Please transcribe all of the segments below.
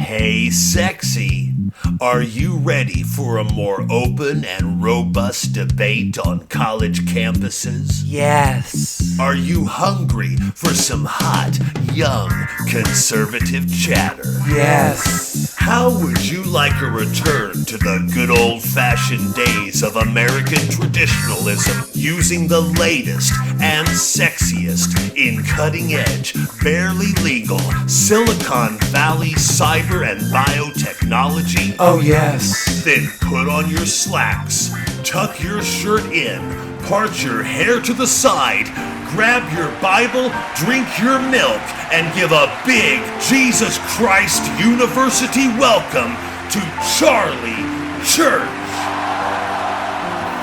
Hey, sexy. Are you ready for a more open and robust debate on college campuses? Yes. Are you hungry for some hot, young, conservative chatter? Yes. How would you like a return to the good old-fashioned days of American traditionalism, using the latest and sexiest in cutting-edge, barely legal Silicon Valley cyber and biotechnology? Oh, yes. Then put on your slacks, tuck your shirt in, part your hair to the side, grab your Bible, drink your milk, and give a big Jesus Christ University welcome to Charlie Church.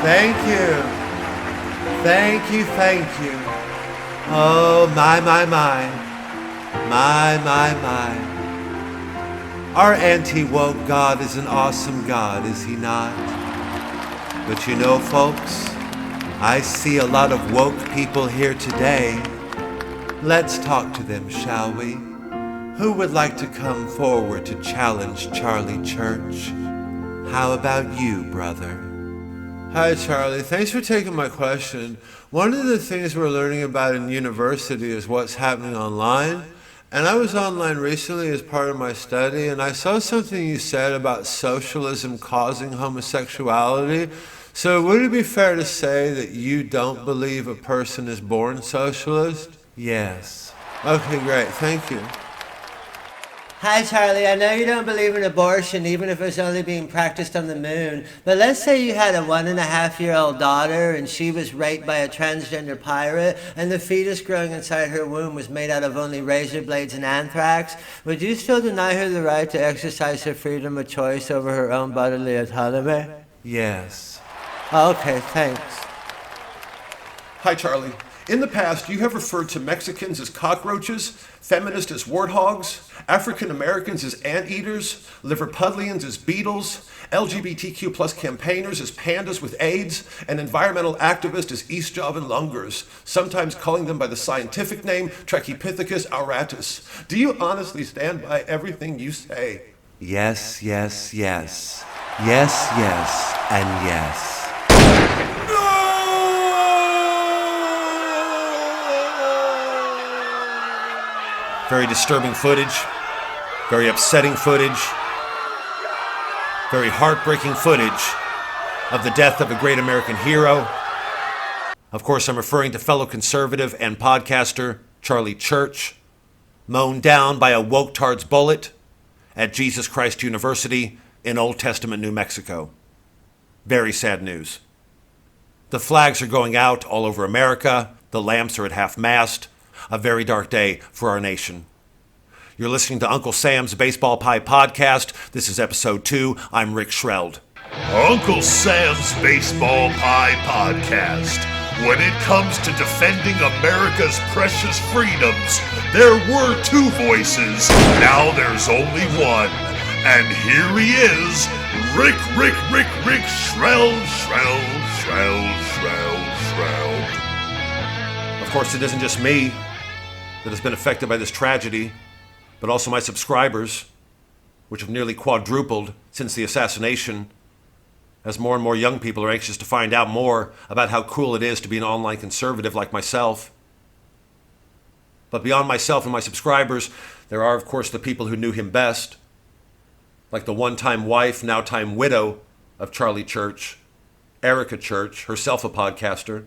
Thank you. Thank you, thank you. Oh, my. Our anti-woke God is an awesome God, is he not? But you know, folks, I see a lot of woke people here today. Let's talk to them, shall we? Who would like to come forward to challenge Charlie Church? How about you, brother? Hi, Charlie. Thanks for taking my question. One of the things we're learning about in university is what's happening online. And I was online recently as part of my study, and I saw something you said about socialism causing homosexuality. So would it be fair to say that you don't believe a person is born socialist? Yes. Okay, great. Thank you. Hi, Charlie. I know you don't believe in abortion, even if it's only being practiced on the moon. But let's say you had a 1.5-year-old daughter and she was raped by a transgender pirate and the fetus growing inside her womb was made out of only razor blades and anthrax. Would you still deny her the right to exercise her freedom of choice over her own bodily autonomy? Yes. Okay, thanks. Hi, Charlie. In the past, you have referred to Mexicans as cockroaches, feminists as warthogs, African Americans as anteaters, Liverpudlians as beetles, LGBTQ plus campaigners as pandas with AIDS, and environmental activists as East Javan lungers, sometimes calling them by the scientific name Trachypithecus auratus. Do you honestly stand by everything you say? Yes, yes, yes. Yes, yes, and yes. Very disturbing footage, very upsetting footage, very heartbreaking footage of the death of a great American hero. Of course, I'm referring to fellow conservative and podcaster Charlie Church, mown down by a woke-tard's bullet at Jesus Christ University in Old Testament, New Mexico. Very sad news. The flags are going out all over America. The lamps are at half-mast. A very dark day for our nation. You're listening to Uncle Sam's Baseball Pie Podcast. This is episode 2. I'm Rick Shreld. Uncle Sam's Baseball Pie Podcast. When it comes to defending America's precious freedoms, there were 2 voices. Now there's only one. And here he is, Rick Shreld. Of course, it isn't just me that has been affected by this tragedy, but also my subscribers, which have nearly quadrupled since the assassination, as more and more young people are anxious to find out more about how cool it is to be an online conservative like myself. But beyond myself and my subscribers, there are, of course, the people who knew him best, like the one-time wife, now-time widow of Charlie Church, Erica Church, herself a podcaster,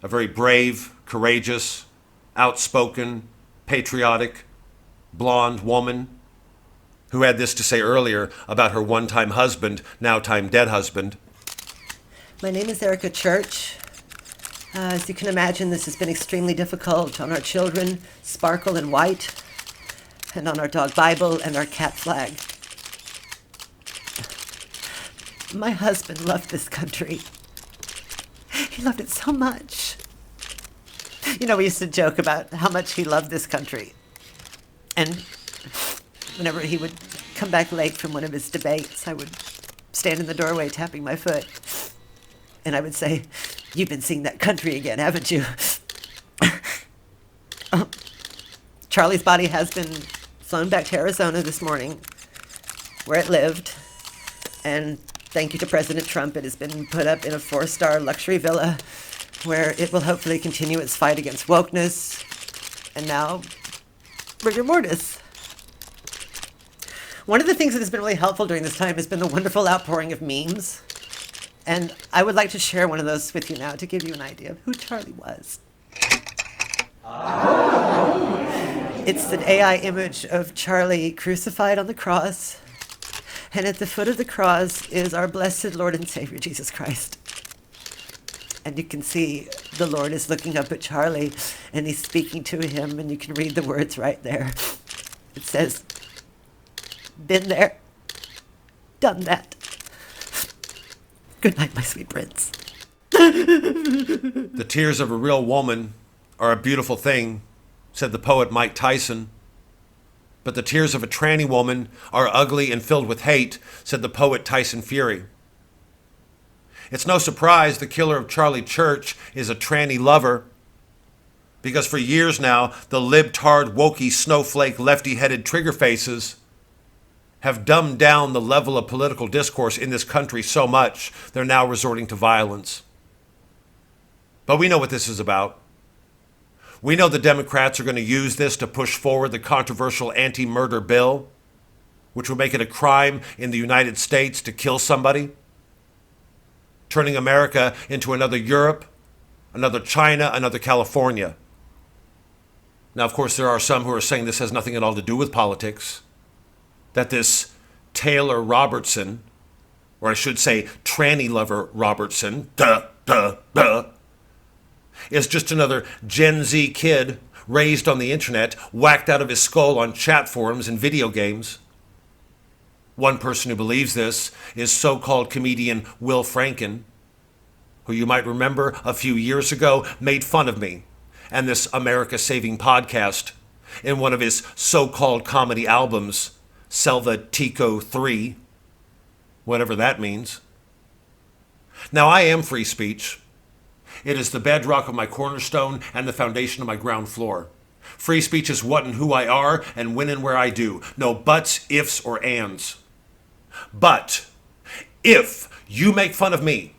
a very brave, courageous, outspoken, patriotic, blonde woman who had this to say earlier about her one-time husband, now-time dead husband. My name is Erica Church. As you can imagine, this has been extremely difficult on our children, Sparkle and White, and on our dog Bible and our cat Flag. My husband loved this country. He loved it so much. You know, we used to joke about how much he loved this country. And whenever he would come back late from one of his debates, I would stand in the doorway tapping my foot. And I would say, "You've been seeing that country again, haven't you?" Charlie's body has been flown back to Arizona this morning, where it lived. And thank you to President Trump, it has been put up in a 4-star luxury villa where it will hopefully continue its fight against wokeness and now rigor mortis. One of the things that has been really helpful during this time has been the wonderful outpouring of memes. And I would like to share one of those with you now to give you an idea of who Charlie was. It's an AI image of Charlie crucified on the cross. And at the foot of the cross is our blessed Lord and Savior, Jesus Christ. And you can see the Lord is looking up at Charlie and he's speaking to him, and you can read the words right there. It says, "Been there, done that. Good night, my sweet prince." The tears of a real woman are a beautiful thing, said the poet Mike Tyson. But the tears of a tranny woman are ugly and filled with hate, said the poet Tyson Fury. It's no surprise the killer of Charlie Church is a tranny lover, because for years now, the libtard, wokey, snowflake, lefty-headed trigger faces have dumbed down the level of political discourse in this country so much, they're now resorting to violence. But we know what this is about. We know the Democrats are going to use this to push forward the controversial anti-murder bill, which would make it a crime in the United States to kill somebody, turning America into another Europe, another China, another California. Now, of course, there are some who are saying this has nothing at all to do with politics, that this Taylor Robertson, or I should say tranny lover Robertson, is just another Gen Z kid raised on the internet, whacked out of his skull on chat forums and video games. One person who believes this is so-called comedian Will Franken, who you might remember a few years ago made fun of me and this America Saving podcast in one of his so-called comedy albums, Selvatico V, whatever that means. Now, I am free speech. It is the bedrock of my cornerstone and the foundation of my ground floor. Free speech is what and who I are and when and where I do. No buts, ifs, or ands. But if you make fun of me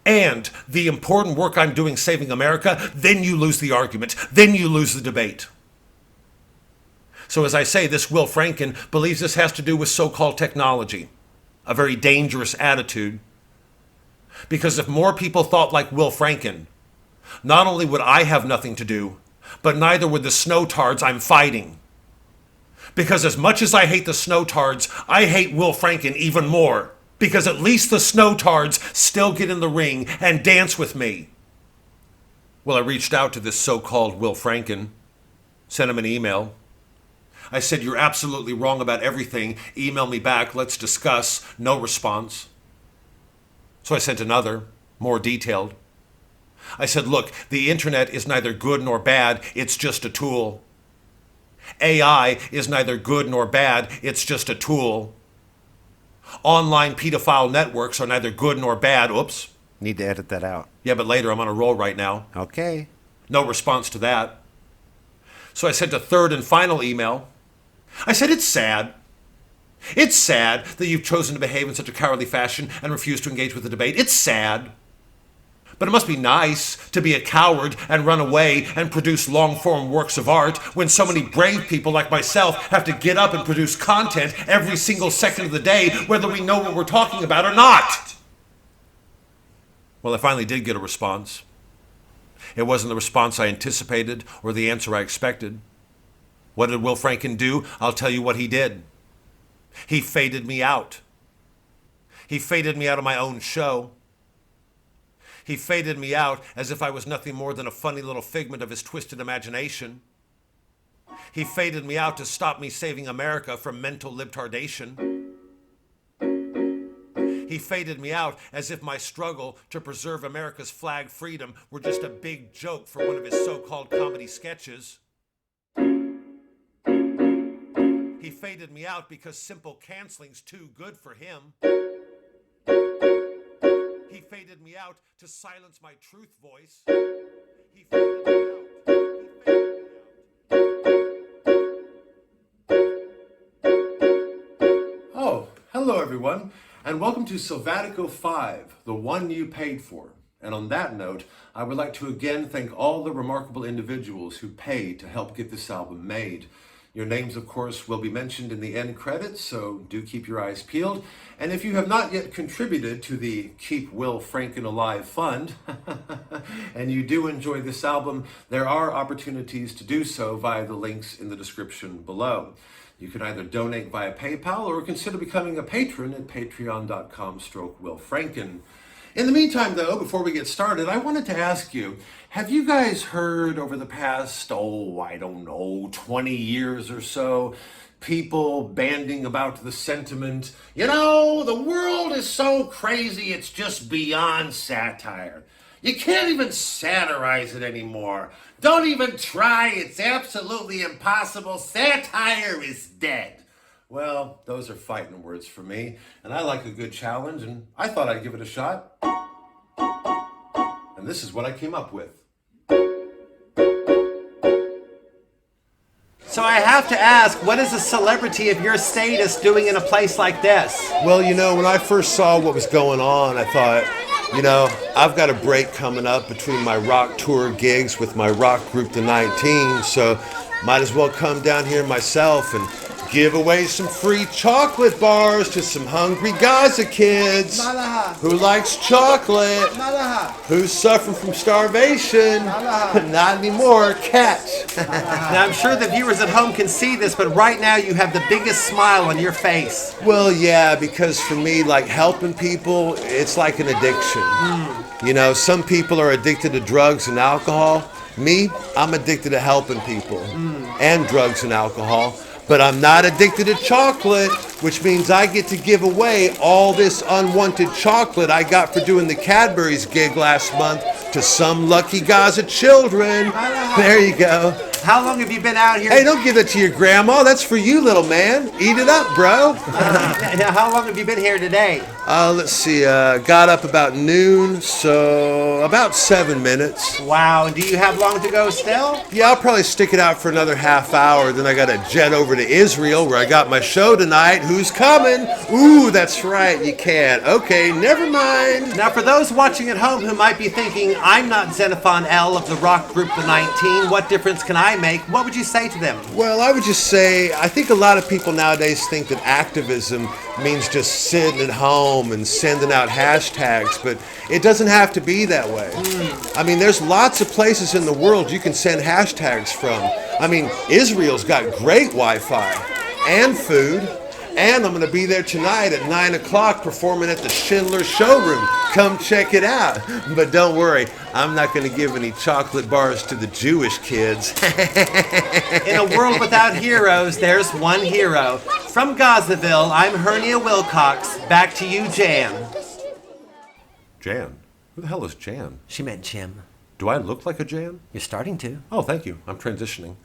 and the important work I'm doing saving America, then you lose the argument. Then you lose the debate. So as I say, this Will Franken believes this has to do with so-called technology, a very dangerous attitude. Because if more people thought like Will Franken, not only would I have nothing to do, but neither would the snowtards I'm fighting. Because as much as I hate the snowtards, I hate Will Franken even more. Because at least the snowtards still get in the ring and dance with me. Well, I reached out to this so-called Will Franken, sent him an email. I said, "You're absolutely wrong about everything. Email me back. Let's discuss." No response. So I sent another, more detailed. I said, "Look, the internet is neither good nor bad. It's just a tool. AI is neither good nor bad. It's just a tool. Online pedophile networks are neither good nor bad." Oops. Need to edit that out. Yeah, but later, I'm on a roll right now. Okay. No response to that. So I sent a third and final email. I said, "It's sad. It's sad that you've chosen to behave in such a cowardly fashion and refuse to engage with the debate. It's sad. But it must be nice to be a coward and run away and produce long-form works of art when so many brave people like myself have to get up and produce content every single second of the day, whether we know what we're talking about or not." Well, I finally did get a response. It wasn't the response I anticipated or the answer I expected. What did Will Franken do? I'll tell you what he did. He faded me out. He faded me out of my own show. He faded me out as if I was nothing more than a funny little figment of his twisted imagination. He faded me out to stop me saving America from mental libtardation. He faded me out as if my struggle to preserve America's flag freedom were just a big joke for one of his so-called comedy sketches. He faded me out because simple canceling's too good for him. He faded me out to silence my truth voice. He faded me out. He faded me out. Hello, everyone, and welcome to Selvatico V, the one you paid for. And on that note, I would like to again thank all the remarkable individuals who paid to help get this album made. Your names, of course, will be mentioned in the end credits, so do keep your eyes peeled. And if you have not yet contributed to the Keep Will Franken Alive Fund, and you do enjoy this album, there are opportunities to do so via the links in the description below. You can either donate via PayPal or consider becoming a patron at patreon.com/Will Franken. In the meantime, though, before we get started, I wanted to ask you, have you guys heard over the past, 20 years or so, people banding about the sentiment, the world is so crazy it's just beyond satire. You can't even satirize it anymore. Don't even try. It's absolutely impossible. Satire is dead. Well, those are fighting words for me, and I like a good challenge, and I thought I'd give it a shot. And this is what I came up with. So I have to ask, what is a celebrity of your status doing in a place like this? Well, when I first saw what was going on, I thought, I've got a break coming up between my rock tour gigs with my rock group, the 19, so might as well come down here myself and give away some free chocolate bars to some hungry Gaza kids. Who likes chocolate? Who's suffering from starvation? Not anymore, catch. Now I'm sure the viewers at home can see this, but right now you have the biggest smile on your face. Well, yeah, because for me, helping people, it's like an addiction. Some people are addicted to drugs and alcohol. Me, I'm addicted to helping people and drugs and alcohol. But I'm not addicted to chocolate, which means I get to give away all this unwanted chocolate I got for doing the Cadbury's gig last month to some lucky Gaza children. There you go. How long have you been out here? Hey, don't give that to your grandma. That's for you, little man. Eat it up, bro. Now, how long have you been here today? Let's see. Got up about noon, so about 7 minutes. Wow, and do you have long to go still? Yeah, I'll probably stick it out for another half hour. Then I got to jet over to Israel, where I got my show tonight. Who's coming? Ooh, that's right. You can't. Okay, never mind. Now, for those watching at home who might be thinking, I'm not Xenophon L of the rock group The 19, what difference can I make? What would you say to them? Well, I would just say, I think a lot of people nowadays think that activism means just sitting at home and sending out hashtags, but it doesn't have to be that way. I mean, there's lots of places in the world you can send hashtags from. I mean, Israel's got great Wi-Fi and food, and I'm going to be there tonight at 9 o'clock performing at the Schindler Showroom. Come check it out. But don't worry, I'm not going to give any chocolate bars to the Jewish kids. In a world without heroes, there's one hero. From Gazaville, I'm Hernia Wilcox. Back to you, Jan. Jan? Who the hell is Jan? She meant Jim. Do I look like a Jan? You're starting to. Oh, thank you. I'm transitioning.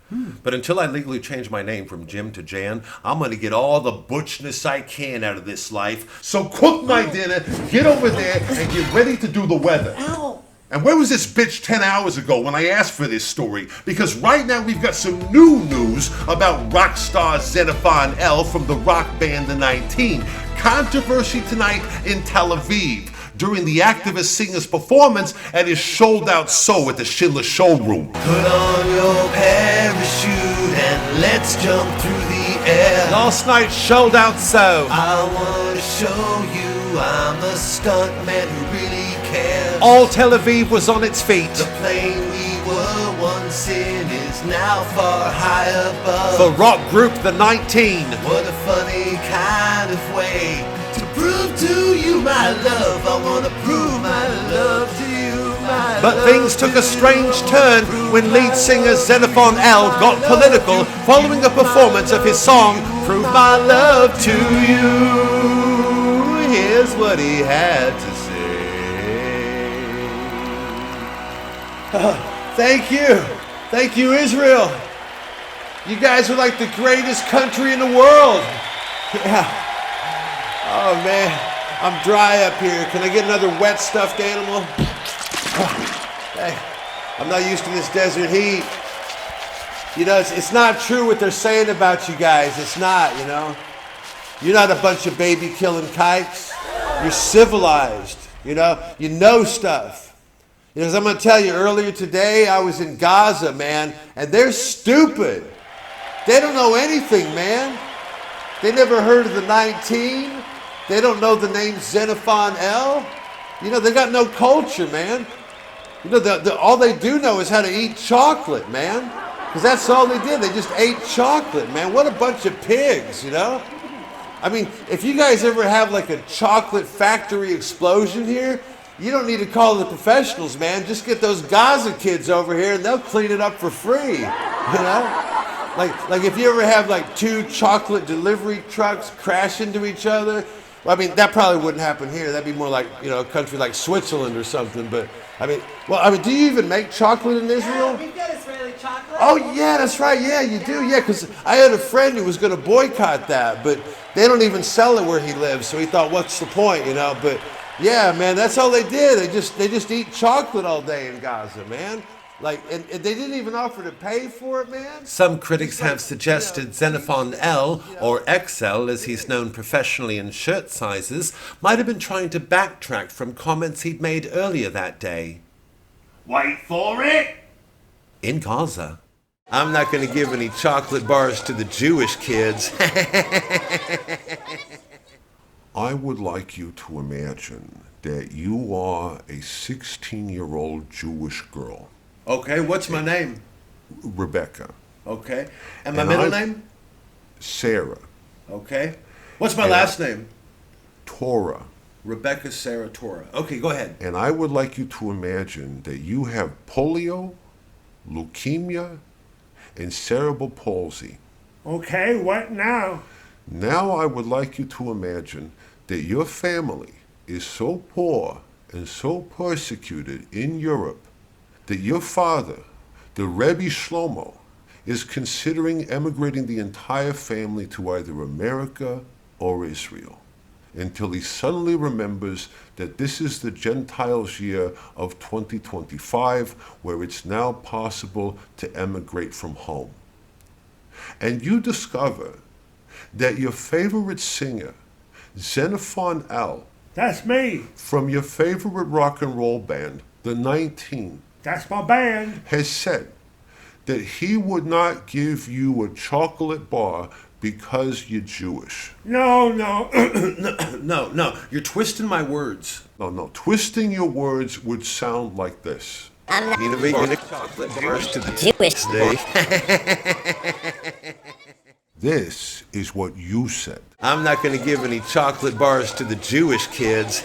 But until I legally change my name from Jim to Jan, I'm going to get all the butchness I can out of this life. So cook my dinner, get over there, and get ready to do the weather. Ow! And where was this bitch 10 hours ago when I asked for this story? Because right now we've got some new news about rock star Xenophon L from the rock band The 19. Controversy tonight in Tel Aviv during the activist singer's performance at his sold-out show at the Schindler Showroom. Put on your parachute and let's jump through the air. Last night, sold out so. I want to show you I'm a stuntman who really cares. All Tel Aviv was on its feet. The plane we were once in is now far high above. The rock group The 19. What a funny kind of way to prove to you my love. I want to prove my love to you, my But love things took to a strange you. turn when lead singer Xenophon L got political following a performance of his song Prove My Love to You. Here's what he had to say. Thank you, Israel. You guys are like the greatest country in the world. Yeah. Oh man, I'm dry up here. Can I get another wet stuffed animal? Hey, I'm not used to this desert heat. It's not true what they're saying about you guys. It's not, You're not a bunch of baby killing kikes. You're civilized, you know stuff. Because I'm going to tell you, earlier today I was in Gaza, man, and they're stupid. They don't know anything, man. They never heard of the 19. They don't know the name Xenophon L. They got no culture, man. All they do know is how to eat chocolate, man. Because that's all they did. They just ate chocolate, man. What a bunch of pigs, I mean, if you guys ever have like a chocolate factory explosion here, you don't need to call the professionals, man. Just get those Gaza kids over here and they'll clean it up for free, Like if you ever have like two chocolate delivery trucks crash into each other, well, I mean, that probably wouldn't happen here. That'd be more like, a country like Switzerland or something. But do you even make chocolate in Israel? Yeah, we've got Israeli chocolate. Oh, yeah, that's right. Yeah, you do. Yeah, because I had a friend who was going to boycott that, but they don't even sell it where he lives. So he thought, what's the point, But yeah, man, that's all they did. They just eat chocolate all day in Gaza, man. And they didn't even offer to pay for it, man. Some critics have suggested Xenophon L, or XL as he's known professionally in shirt sizes, might have been trying to backtrack from comments he'd made earlier that day. Wait for it! In Gaza. I'm not going to give any chocolate bars to the Jewish kids. I would like you to imagine that you are a 16-year-old Jewish girl. Okay, what's my name? Rebecca. Okay. And my middle name? Sarah. Okay. What's my last name? Torah. Rebecca Sarah Torah. Okay, go ahead. And I would like you to imagine that you have polio, leukemia, and cerebral palsy. Okay, what now? Now I would like you to imagine that your family is so poor and so persecuted in Europe that your father, the Rebbe Shlomo, is considering emigrating the entire family to either America or Israel, until he suddenly remembers that this is the Gentiles' year of 2025, where it's now possible to emigrate from home. And you discover that your favorite singer, Xenophon L, That's me. from your favorite rock and roll band, the 19, That's my band. has said that he would not give you a chocolate bar because you're Jewish. No. No. You're twisting my words. No. Twisting your words would sound like this. I'm not Chocolate bars to the Jewish. This is what you said. I'm not going to give any chocolate bars to the Jewish kids.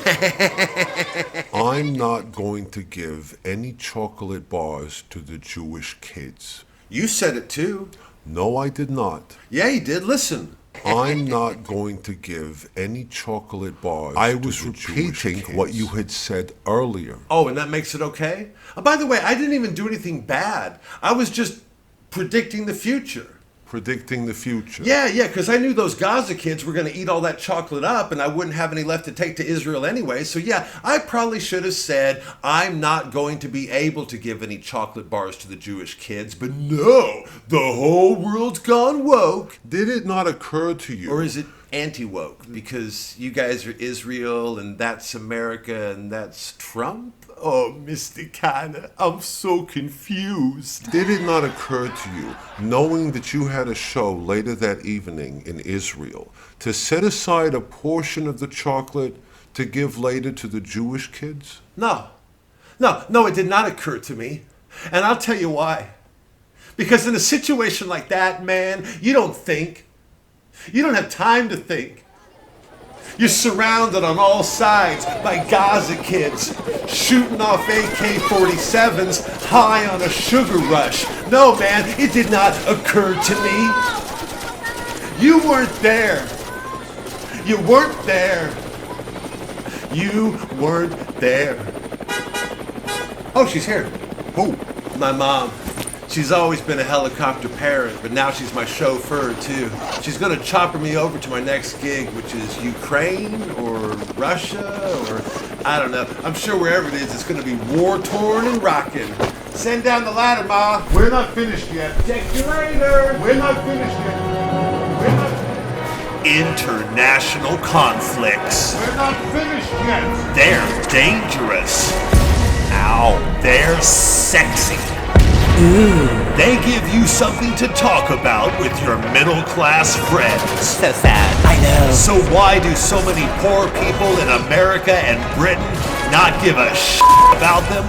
I'm not going to give any chocolate bars to the Jewish kids. You said it too. No, I did not. Yeah, you did. Listen. I'm not going to give any chocolate bars. I was repeating what you had said earlier. Oh, and that makes it okay? By the way, I didn't even do anything bad. I was just predicting the future. Predicting the future. Yeah, because I knew those Gaza kids were going to eat all that chocolate up and I wouldn't have any left to take to Israel anyway. So yeah, I probably should have said, I'm not going to be able to give any chocolate bars to the Jewish kids. But no, the whole world's gone woke. Did it not occur to you? Or is it anti-woke? Because you guys are Israel and that's America and that's Trump? Oh, Mr. Kana, I'm so confused. Did it not occur to you, knowing that you had a show later that evening in Israel, to set aside a portion of the chocolate to give later to the Jewish kids? No, it did not occur to me. And I'll tell you why. Because in a situation like that, man, you don't think. You don't have time to think. You're surrounded on all sides by Gaza kids shooting off AK-47s high on a sugar rush. No, man, it did not occur to me. You weren't there. You weren't there. You weren't there. Oh, she's here. Who? My mom. She's always been a helicopter parent, but now she's my chauffeur too. She's gonna chopper me over to my next gig, which is Ukraine or Russia or I don't know. I'm sure wherever it is, it's gonna be war-torn and rocking. Send down the ladder, Ma. We're not finished yet. Check you later. We're not finished yet. We're not... international conflicts. We're not finished yet. They're dangerous. Ow, they're sexy. They give you something to talk about with your middle-class friends. So sad. I know. So why do so many poor people in America and Britain not give a shit about them?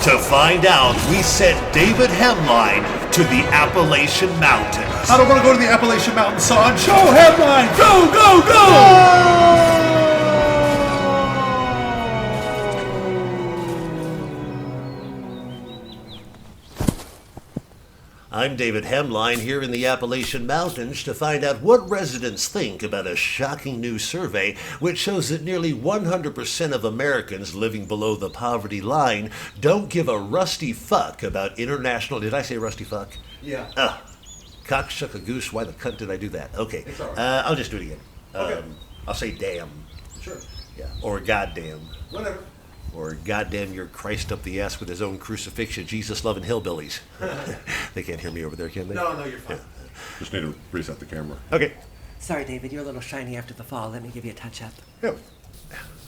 To find out, we sent David Hemline to the Appalachian Mountains. I don't want to go to the Appalachian Mountains, son. Show headline. Go, go, go! I'm David Hemline here in the Appalachian Mountains to find out what residents think about a shocking new survey which shows that nearly 100% of Americans living below the poverty line don't give a rusty fuck about international... Did I say rusty fuck? Yeah. Cock shuck a goose, why the cunt did I do that? Okay, It's all right. I'll just do it again. Okay. I'll say damn. Sure. Yeah, or goddamn. Whatever. Or goddamn your Christ up the ass with his own crucifixion, Jesus-loving hillbillies. They can't hear me over there, can they? No, you're fine. Just need to reset the camera. Okay. Sorry, David, you're a little shiny after the fall. Let me give you a touch-up. Yeah.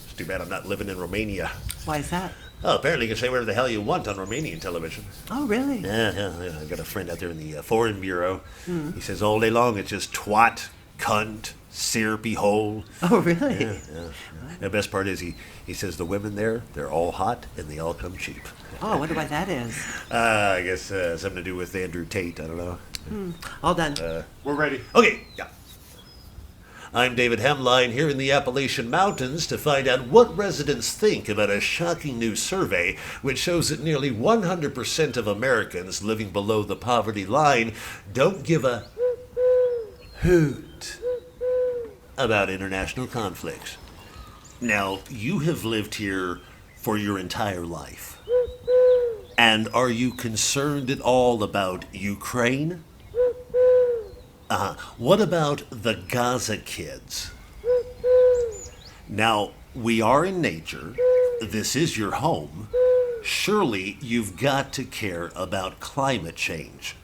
It's too bad I'm not living in Romania. Why is that? Oh, apparently you can say whatever the hell you want on Romanian television. Oh, really? Yeah. I've got a friend out there in the Foreign Bureau. He says all day long it's just twat, cunt, syrupy hole. Oh, really? Yeah. The best part is he says the women there, they're all hot and they all come cheap. Oh, I wonder why that is. I guess something to do with Andrew Tate, I don't know. All done. We're ready. Okay, yeah. I'm David Hemline here in the Appalachian Mountains to find out what residents think about a shocking new survey which shows that nearly 100% of Americans living below the poverty line don't give a hoot about international conflicts. Now, you have lived here for your entire life. And are you concerned at all about Ukraine? What about the Gaza kids? Now, we are in nature. This is your home. Surely you've got to care about climate change.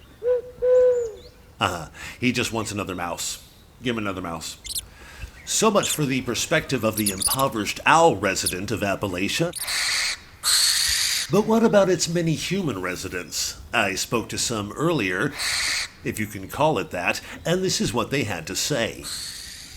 He just wants another mouse. Give him another mouse. So much for the perspective of the impoverished owl resident of Appalachia. But what about its many human residents? I spoke to some earlier, if you can call it that, and this is what they had to say.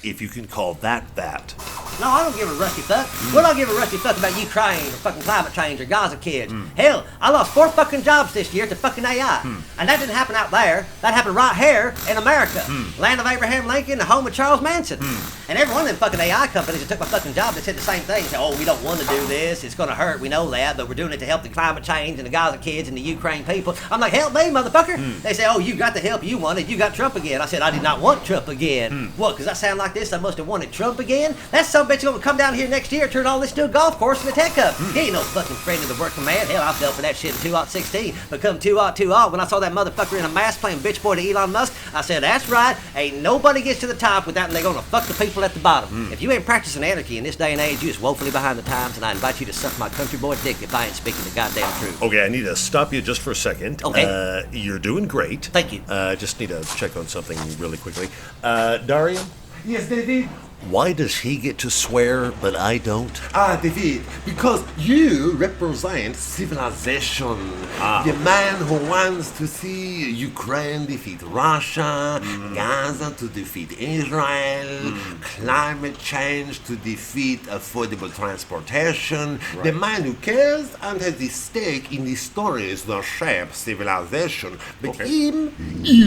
If you can call that that. No, I don't give a rusty fuck. What do I give a rusty fuck about Ukraine or fucking climate change or Gaza kids? Hell, I lost 4 fucking jobs this year to fucking AI. And that didn't happen out there. That happened right here in America. Land of Abraham Lincoln, the home of Charles Manson. And every one of them fucking AI companies that took my fucking job, they said the same thing. They said, oh, we don't want to do this. It's going to hurt. We know that. But we're doing it to help the climate change and the Gaza kids and the Ukraine people. I'm like, help me, motherfucker. They say, oh, you got the help you wanted. You got Trump again. I said, I did not want Trump again. What, because I sound like this? I must have wanted Trump again? That some bitch gonna come down here next year, turn all this to a golf course and a tech cup. He ain't no fucking friend of the working man. Hell, I fell for that shit in 2016. Become 2-2 when I saw that motherfucker in a mask playing bitch boy to Elon Musk. I said, that's right. Ain't nobody gets to the top without they're gonna fuck the people at the bottom. If you ain't practicing anarchy in this day and age, you is woefully behind the times, and I invite you to suck my country boy dick if I ain't speaking the goddamn truth. Okay, I need to stop you just for a second. Okay. You're doing great. Thank you. Just need to check on something really quickly. Dario, Yes, David. why does he get to swear but I don't? David, because you represent civilization. The man who wants to see Ukraine defeat Russia, Gaza to defeat Israel, climate change to defeat affordable transportation. The man who cares and has the stake in the stories that shape civilization. But he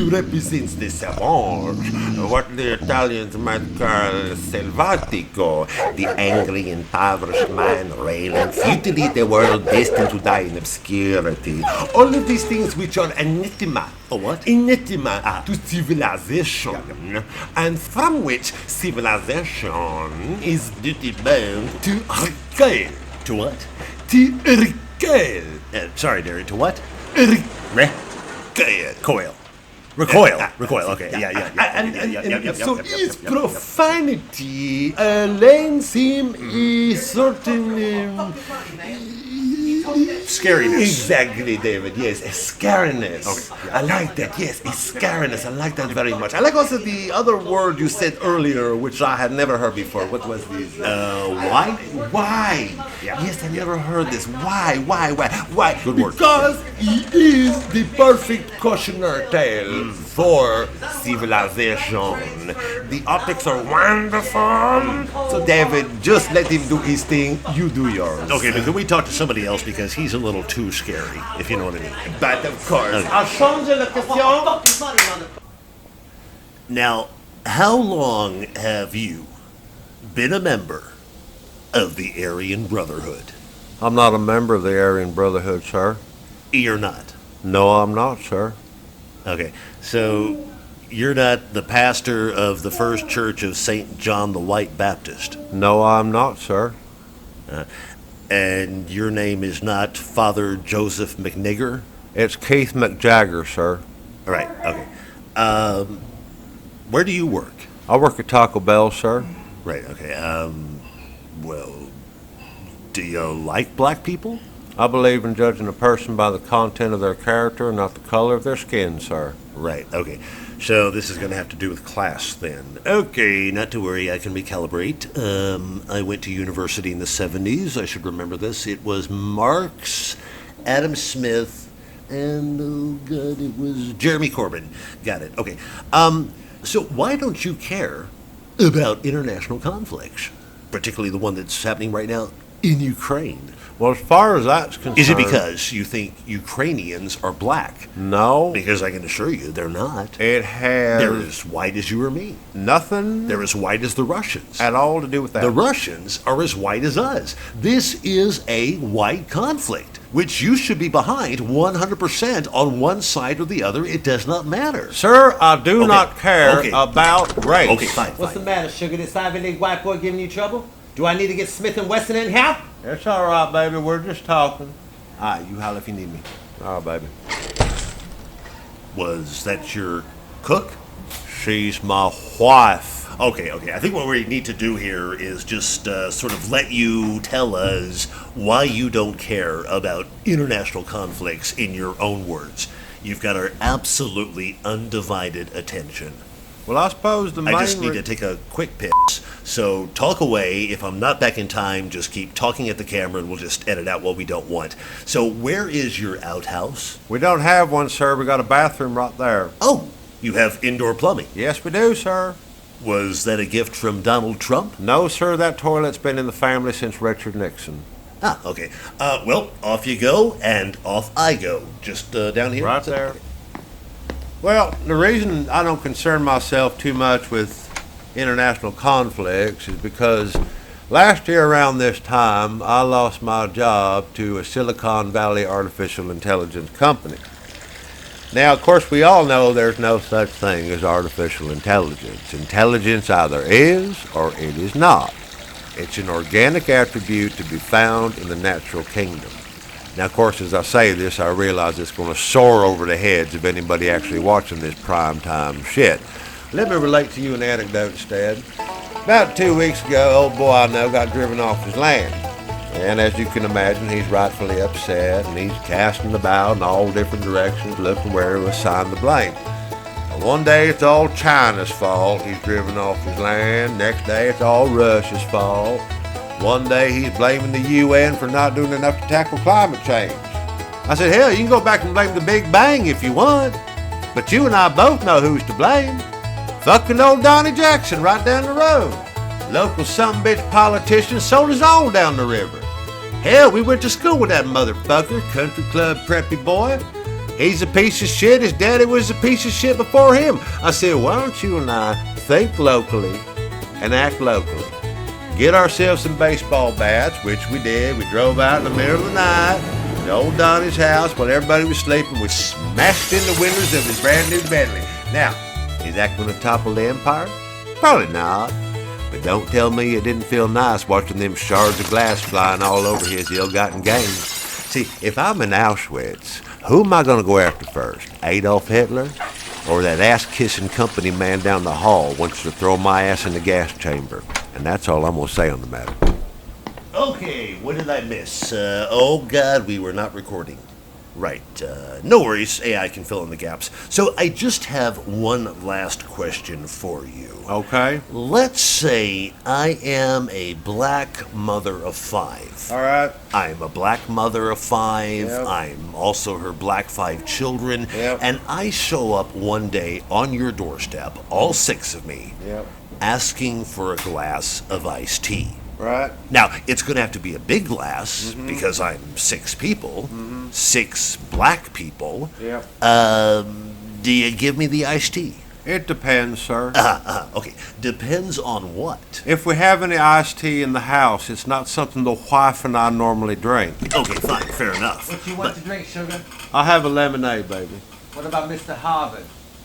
represents the savage, what the Italians might call Selvatico, the angry, impoverished man railing futilely at the world destined to die in obscurity. All of these things which are anathema. Oh, what? Anathema to civilization, and from which civilization is duty bound to recall. To what? To recall. Sorry, Dario, to what? Recall. Coil. Recoil. Recoil, okay. And so his profanity lends him a certain Scariness. Exactly, David. Yes, a scariness. Okay, I like that. Yes, a scariness. I like that very much. I like also the other word you said earlier, which I had never heard before. What was this? Why? Why? Yeah. Yes, I never heard this. Why? Why? Good word. Because he is the perfect cautionary tale for civilization. The optics are wonderful. So, David, just let him do his thing. You do yours. Okay, but can we talk to somebody else because he's a little too scary, if you know what I mean. But of course. Okay. I'll change la question. Fucking money, mother. Now, how long have you been a member of the Aryan Brotherhood? I'm not a member of the Aryan Brotherhood, sir. You're not. No, I'm not, sir. Okay, so you're not the pastor of the First Church of St. John the White Baptist, No, I'm not, sir. and your name is not Father Joseph McNigger? It's Keith McJagger, sir. All right, okay. Where do you work? I work at Taco Bell, sir. Right, okay. Well, do you like black people? I believe in judging a person by the content of their character, not the color of their skin, sir. Right, okay. So this is going to have to do with class then. Okay, not to worry, I can recalibrate. I went to university in the 70s. I should remember this. It was Marx, Adam Smith, and, oh God, it was Jeremy Corbyn. Got it, okay. So why don't you care about international conflicts, particularly the one that's happening right now in Ukraine? Well, as far as that's concerned... Is it because you think Ukrainians are black? No. Because I can assure you they're not. It has... They're as white as you or me. nothing They're as white as the Russians. at all to do with that. The Russians are as white as us. This is a white conflict, which you should be behind 100% on one side or the other. It does not matter. Sir, I do Okay, not care okay. about race. Okay, fine, What's the fine. matter, sugar? This Ivy League white boy giving you trouble? Do I need to get Smith and Wesson in here? It's all right, baby. We're just talking. All right, you holler if you need me. All right, baby. Was that your cook? She's my wife. Okay. I think what we need to do here is just sort of let you tell us why you don't care about international conflicts in your own words. You've got our absolutely undivided attention. Well, I suppose the main... I just need to take a quick piss. So talk away. If I'm not back in time, just keep talking at the camera and we'll just edit out what we don't want. So where is your outhouse? We don't have one, sir. We got a bathroom right there. Oh, you have indoor plumbing. Yes, we do, sir. Was that a gift from Donald Trump? No, sir. That toilet's been in the family since Richard Nixon. Ah, okay. Well, off you go, and off I go. Just down here. Right there. Well, the reason I don't concern myself too much with international conflicts is because last year around this time, I lost my job to a Silicon Valley artificial intelligence company. Now, of course, we all know there's no such thing as artificial intelligence. Intelligence either is or it is not. It's an organic attribute to be found in the natural kingdom. Now, of course, as I say this, I realize it's going to soar over the heads of anybody actually watching this primetime shit. Let me relate to you an anecdote instead. About 2 weeks ago, old boy I know got driven off his land. And as you can imagine, he's rightfully upset, and he's casting about in all different directions, looking where he was assigned the blame. Well, one day it's all China's fault, he's driven off his land. Next day it's all Russia's fault. One day he's blaming the UN for not doing enough to tackle climate change. I said, hell, you can go back and blame the Big Bang if you want, but you and I both know who's to blame. Fucking old Donnie Jackson right down the road. Local sumbitch politician sold his own down the river. Hell, we went to school with that motherfucker, country club preppy boy. He's a piece of shit. His daddy was a piece of shit before him. I said, why don't you and I think locally and act locally? Get ourselves some baseball bats, which we did. We drove out in the middle of the night to old Donnie's house while everybody was sleeping. We smashed in the windows of his brand new Bentley. Now, is that going to topple the empire? Probably not. But don't tell me it didn't feel nice watching them shards of glass flying all over his ill-gotten gains. See, if I'm in Auschwitz, who am I going to go after first? Adolf Hitler? Or that ass-kissing company man down the hall wants to throw my ass in the gas chamber? And that's all I'm going to say on the matter. Okay, what did I miss? Oh God, we were not recording. Right, no worries, AI can fill in the gaps. So I just have one last question for you. Okay. Let's say I am a black mother of 5. All right. I'm a black mother of 5. Yep. I'm also her black 5 children. Yep. And I show up one day on your doorstep, all 6 of me, Yep. asking for a glass of iced tea. Right. Now, it's going to have to be a big glass because I'm 6 people, 6 black people. Yep. Do you give me the iced tea? It depends, sir. Okay, depends on what. If we have any iced tea in the house, it's not something the wife and I normally drink. Okay, fine, fair enough. What you want to drink, sugar? I'll have a lemonade, baby. What about Mr. Harvard?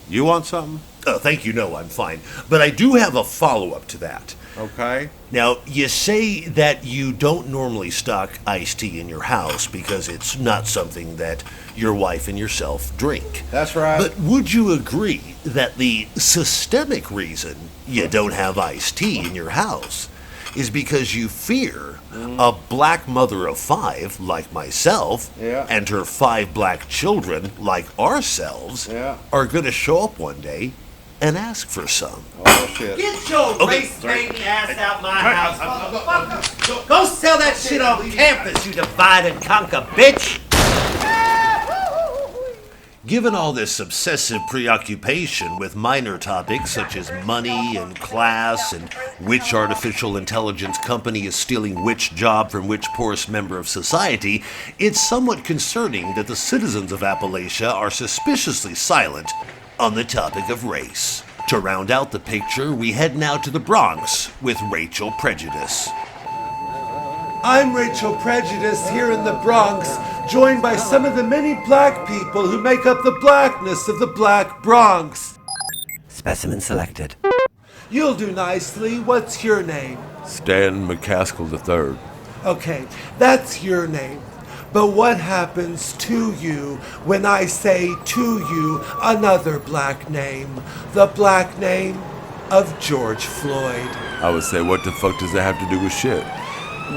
You want something? Thank you, no, I'm fine. But I do have a follow-up to that. Okay. Now, you say that you don't normally stock iced tea in your house because it's not something that your wife and yourself drink. That's right. But would you agree that the systemic reason you don't have iced tea in your house is because you fear a black mother of 5, like myself, Yeah. and her 5 black children, like ourselves, Yeah. are going to show up one day and ask for some? Oh, shit. Get your race-baiting ass out my house, motherfucker! Go sell that shit on campus, you divide and conquer, bitch! Given all this obsessive preoccupation with minor topics such as money and class and which artificial intelligence company is stealing which job from which poorest member of society, it's somewhat concerning that the citizens of Appalachia are suspiciously silent on the topic of race. To round out the picture, we head now to the Bronx with Rachel Prejudice. I'm Rachel Prejudice here in the Bronx, joined by some of the many black people who make up the blackness of the Black Bronx. Specimen selected. You'll do nicely. What's your name? Stan McCaskill III. Okay, that's your name. But what happens to you when I say to you another black name? The black name of George Floyd. I would say, what the fuck does that have to do with shit?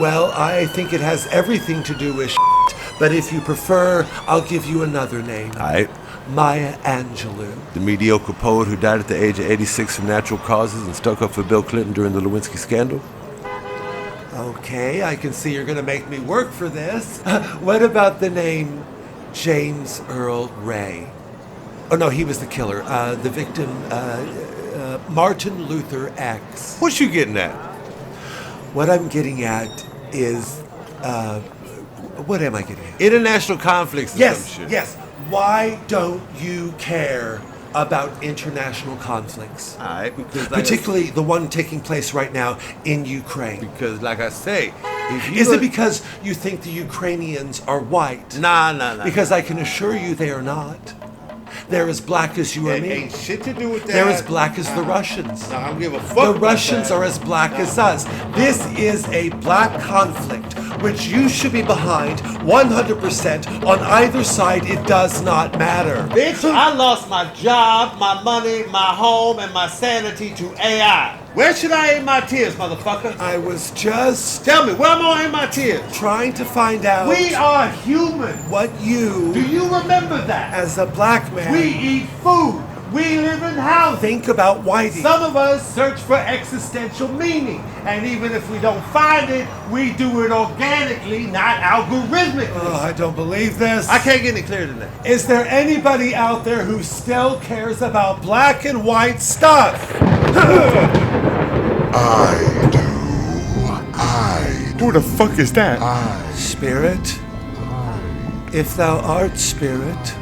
Well, I think it has everything to do with shit, but if you prefer, I'll give you another name. Aight. Maya Angelou. The mediocre poet who died at the age of 86 from natural causes and stuck up for Bill Clinton during the Lewinsky scandal? Okay, I can see you're gonna make me work for this. What about the name James Earl Ray? Oh no, he was the killer. The victim, Martin Luther X. What you getting at? What I'm getting at is, what am I getting at? International conflicts and Yes, some shit. yes. Why don't you care about international conflicts? Alright, because Particularly the one taking place right now in Ukraine. because like I say, if you Is look- it because you think the Ukrainians are white? Nah. Because I can assure you they are not. They're as black as you or it me. ain't shit to do with that. They're as black as the Russians. I don't give a fuck. The about Russians that. are as black as us. This is a black conflict, which you should be behind 100% on either side. It does not matter. Bitch, I lost my job, my money, my home, and my sanity to AI. Where should I aim my tears, motherfucker? I was just Tell me, where am I gonna aim my tears? trying to find out We are human. what Do you, you remember that? as a black man, We eat food. We live in houses. think about whitey. Some of us search for existential meaning. And even if we don't find it, we do it organically, not algorithmically. Oh, I don't believe this. I can't get any clearer than that. Is there anybody out there who still cares about black and white stuff? Who the fuck is that? Spirit, if thou art spirit,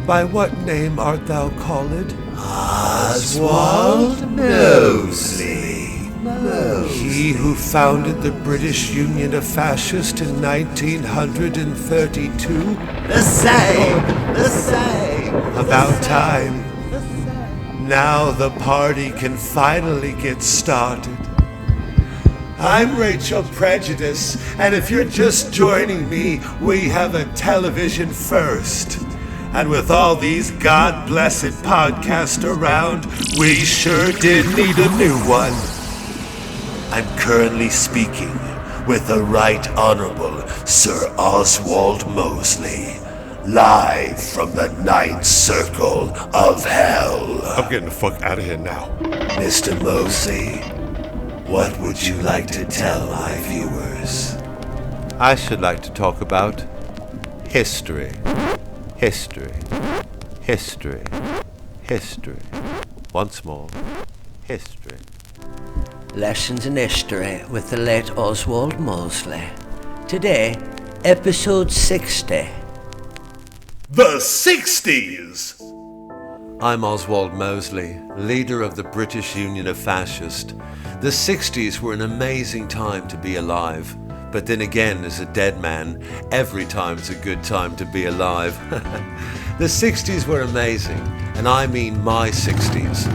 by what name art thou called? Oswald Mosley. He who founded the British Union of Fascists in 1932? The same. About time. Now the party can finally get started. I'm Rachel Prejudice, and if you're just joining me, we have a television first. And with all these God-blessed podcasts around, we sure did need a new one. I'm currently speaking with the Right Honorable Sir Oswald Mosley, live from the Ninth Circle of Hell. I'm getting the fuck out of here now. Mr. Mosley, what would you like to tell my viewers? I should like to talk about history. History. History. History. Once more, history. Lessons in History with the late Oswald Mosley. Today, episode 60. The 60s! I'm Oswald Mosley, leader of the British Union of Fascists. The 60s were an amazing time to be alive. But then again, as a dead man, every time's a good time to be alive. The 60s were amazing, and I mean my 60s.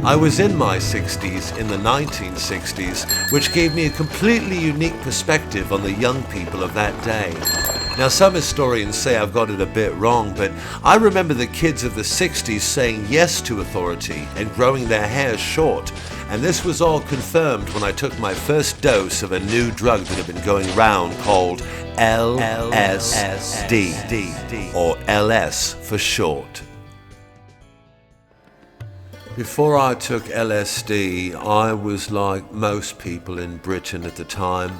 I was in my 60s in the 1960s, which gave me a completely unique perspective on the young people of that day. Now, some historians say I've got it a bit wrong, but I remember the kids of the 60s saying yes to authority and growing their hair short. And this was all confirmed when I took my first dose of a new drug that had been going round called LSD, or LS for short. Before I took LSD, I was like most people in Britain at the time,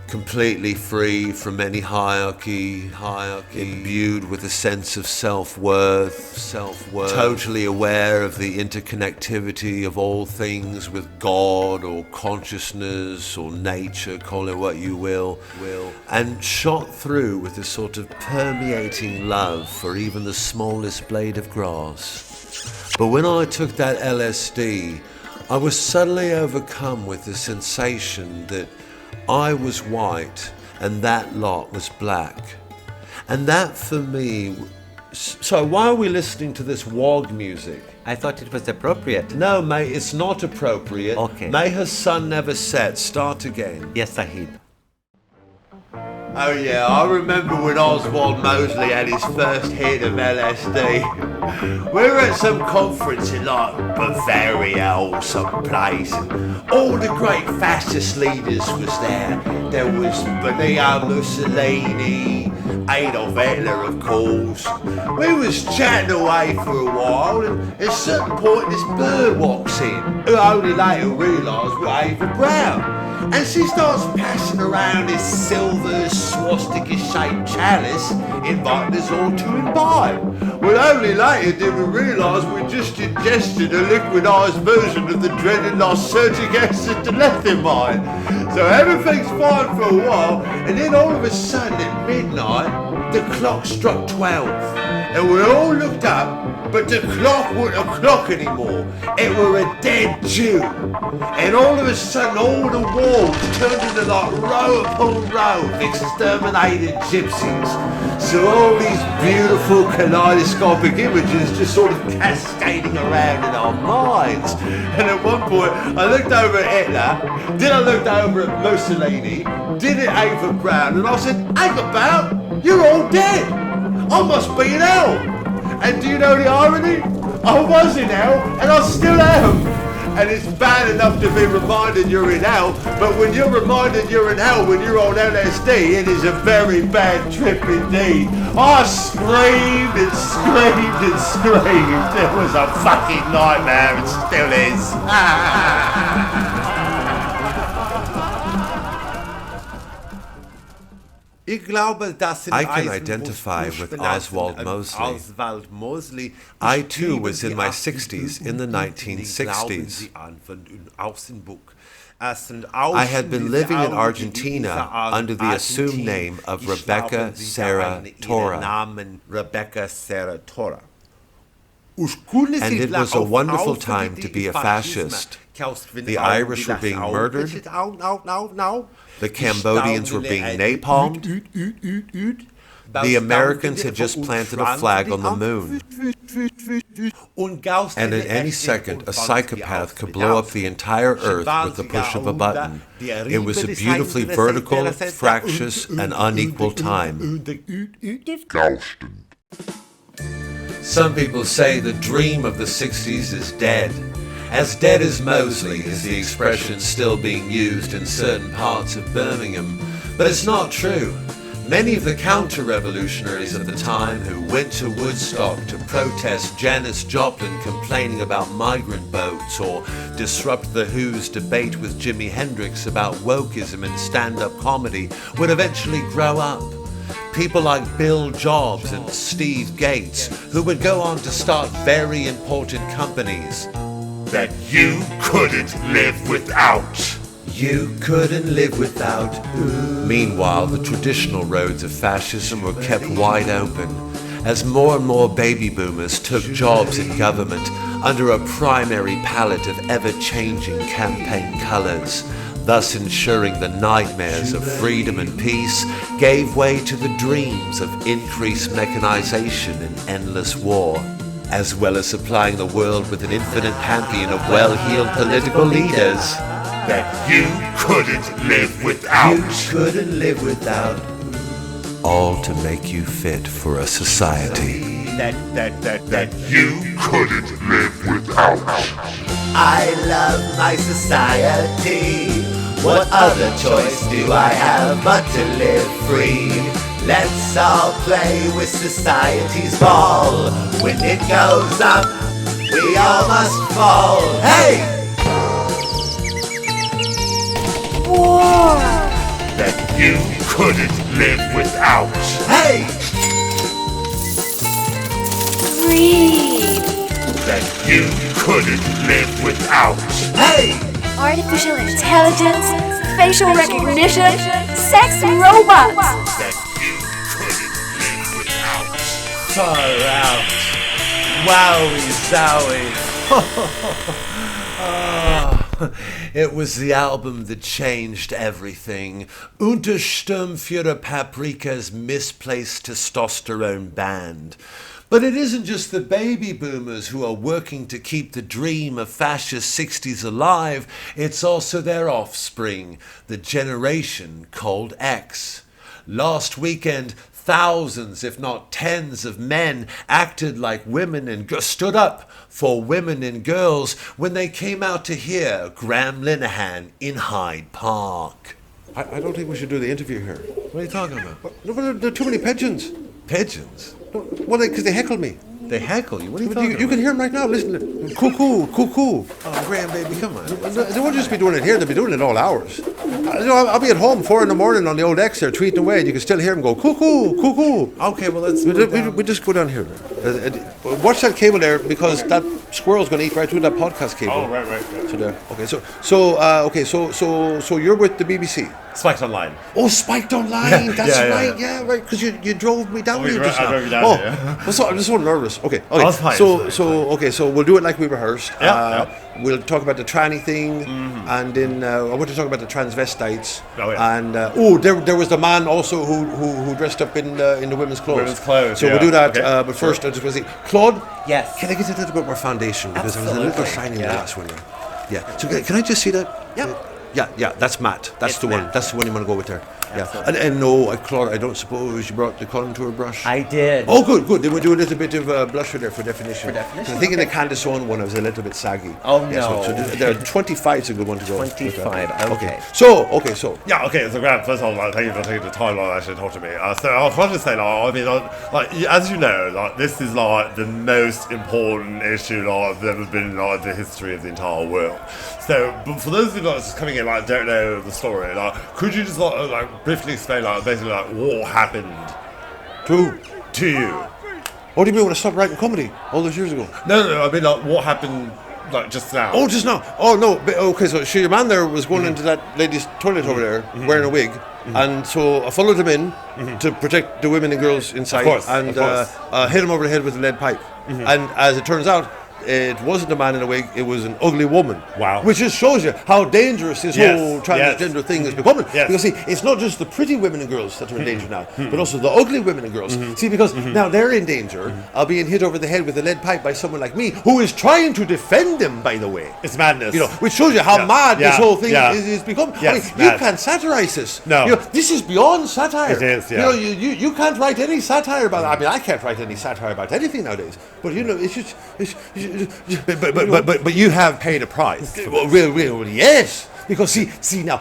completely free from any hierarchy, imbued with a sense of self-worth, totally aware of the interconnectivity of all things with God or consciousness or nature, call it what you will, and shot through with a sort of permeating love for even the smallest blade of grass. But when I took that LSD, I was suddenly overcome with the sensation that I was white and that lot was black. And that for me... So why are we listening to this WOG music? I thought it was appropriate. No, mate, it's not appropriate. Okay. May her sun never set. Start again. Yes, Sahib. Oh yeah, I remember when Oswald Mosley had his first hit of LSD. We were at some conference in like Bavaria or some place, and all the great fascist leaders was there. There was Benito Mussolini, Adolf Hitler, of course. We was chatting away for a while, and at a certain point this bird walks in, who only later realised was Ava Brown. And she starts passing around this silver swastika-shaped chalice, inviting us all to imbibe. Well, only later did we realise we'd just ingested a liquidised version of the dreaded lysergic acid dilethimide. So everything's fine for a while, and then all of a sudden at midnight, the clock struck 12. And we all looked up, but the clock wasn't a clock anymore. It were a dead Jew. And all of a sudden, all the walls turned into like row upon row of exterminated gypsies. So all these beautiful kaleidoscopic images just sort of cascading around in our minds. And at one point, I looked over at Hitler, then I looked over at Mussolini, then at Ava Brown, and I said, Ava Brown, you're all dead. I must be in hell. And do you know the irony? I was in hell, and I still am. And it's bad enough to be reminded you're in hell, but when you're reminded you're in hell when you're on LSD, it is a very bad trip indeed. I screamed and screamed and screamed. It was a fucking nightmare, it still is. I can identify with Oswald Mosley. I too was in my 60s, in the 1960s. I had been living in Argentina under the assumed name of Rebecca Sarah Tora. And it was a wonderful time to be a fascist. The Irish were being murdered. The Cambodians were being napalmed. The Americans had just planted a flag on the moon. And at any second, a psychopath could blow up the entire Earth with the push of a button. It was a beautifully vertical, fractious, and unequal time. Some people say the dream of the 60s is dead. As dead as Mosley is the expression still being used in certain parts of Birmingham, but it's not true. Many of the counter-revolutionaries of the time who went to Woodstock to protest Janis Joplin complaining about migrant boats or disrupt The Who's debate with Jimi Hendrix about wokeism and stand-up comedy would eventually grow up. People like Bill Jobs and Steve Gates, who would go on to start very important companies That you couldn't live without. you couldn't live without. Meanwhile, the traditional roads of fascism were kept wide open as more and more baby boomers took jobs in government under a primary palette of ever-changing campaign colors, thus ensuring the nightmares of freedom and peace gave way to the dreams of increased mechanization and endless war, as well as supplying the world with an infinite pantheon of well-heeled political leaders. That you couldn't live without. You couldn't live without. All to make you fit for a society. That you couldn't live without. I love my society. What other choice do I have but to live free? Let's all play with society's ball. When it goes up, we all must fall. Hey! That you couldn't live without. Hey! Breathe. That you couldn't live without. Hey! Artificial intelligence, facial recognition, sex robots. That you couldn't live without. Far out. Wowie zowie. It was the album that changed everything. Untersturm für Paprika's misplaced testosterone band. But it isn't just the baby boomers who are working to keep the dream of fascist 60s alive, it's also their offspring, the generation called X. Last weekend, thousands, if not tens of men acted like women and stood up for women and girls when they came out to hear Graham Linehan in Hyde Park. I don't think we should do the interview here. What are you talking about? No, but there are too many pigeons. Pigeons? Well, because they heckled me. They heckle you? What are you But talking you about? can hear them right now. Listen, cuckoo, cuckoo. Oh, Graham, baby, come on. They won't just be doing it here, they'll be doing it all hours. I'll be at home 4 a.m. on the old X there, tweeting away, and you can still hear them go, cuckoo, cuckoo. Okay, well, let's... We just go down here. Watch that cable there, because that squirrel's going to eat right through that podcast cable. Oh, right. So there. Okay, so you're with the BBC. Spiked Online. Oh, Spiked Online. That's yeah, right. Yeah, right. Because you drove me down here just now. I drove you down here, yeah. So I'm just so nervous. Okay. That's fine, So we'll do it like we rehearsed. Yeah. We'll talk about the tranny thing, and then I want to talk about the transvestites. Oh, yeah. And there was the man also who dressed up in the women's clothes. Women's clothes, So yeah. we'll do that. Okay. But first, I just want to say, Claude. Yes. Can I get a little bit more foundation because I was a little shiny in the last one there. Yeah. So can I just see that? Yeah, that's Matt. That's It's the one. Matt. That's the one you want to go with there. Yeah. Absolutely. And no, Claude, I don't suppose you brought the contour brush? I did. Oh, good. Then we'll do a little bit of blusher there for definition. For definition, 'Cause I think in okay. the Candace Owen one, I was a little bit saggy. Oh, Yeah, no. so there are 25 is a good one to go. 25, okay. So. Yeah, okay, so Graham, first of all, thank you for taking the time to actually talk to me. So I was trying to say, as you know, this is the most important issue that's ever been in the history of the entire world. So, but for those of you that's just coming in, don't know the story, could you just briefly explain, basically, what happened to you? What do you mean when I stopped writing comedy all those years ago? No, I mean, what happened, just now? Oh, just now. Oh, no. Okay, so your man there was going into that lady's toilet over there wearing a wig. And so I followed him in to protect the women and girls inside. Of course. Hit him over the head with a lead pipe. And as it turns out, it wasn't a man in a wig, it was an ugly woman. Wow. Which just shows you how dangerous this Yes, whole transgender thing is becoming. Yes. Because see, it's not just the pretty women and girls that are in danger now, but also the ugly women and girls. See, because now they're in danger of being hit over the head with a lead pipe by someone like me, who is trying to defend them, by the way. It's madness. Which shows you how mad this whole thing is becoming. Yes, you mad. can't satirize this. No. This is beyond satire. It is, yeah. You can't write any satire about it. I mean, I can't write any satire about anything nowadays. But you know, it's just. But you have paid a price. Well, yes. Because see now,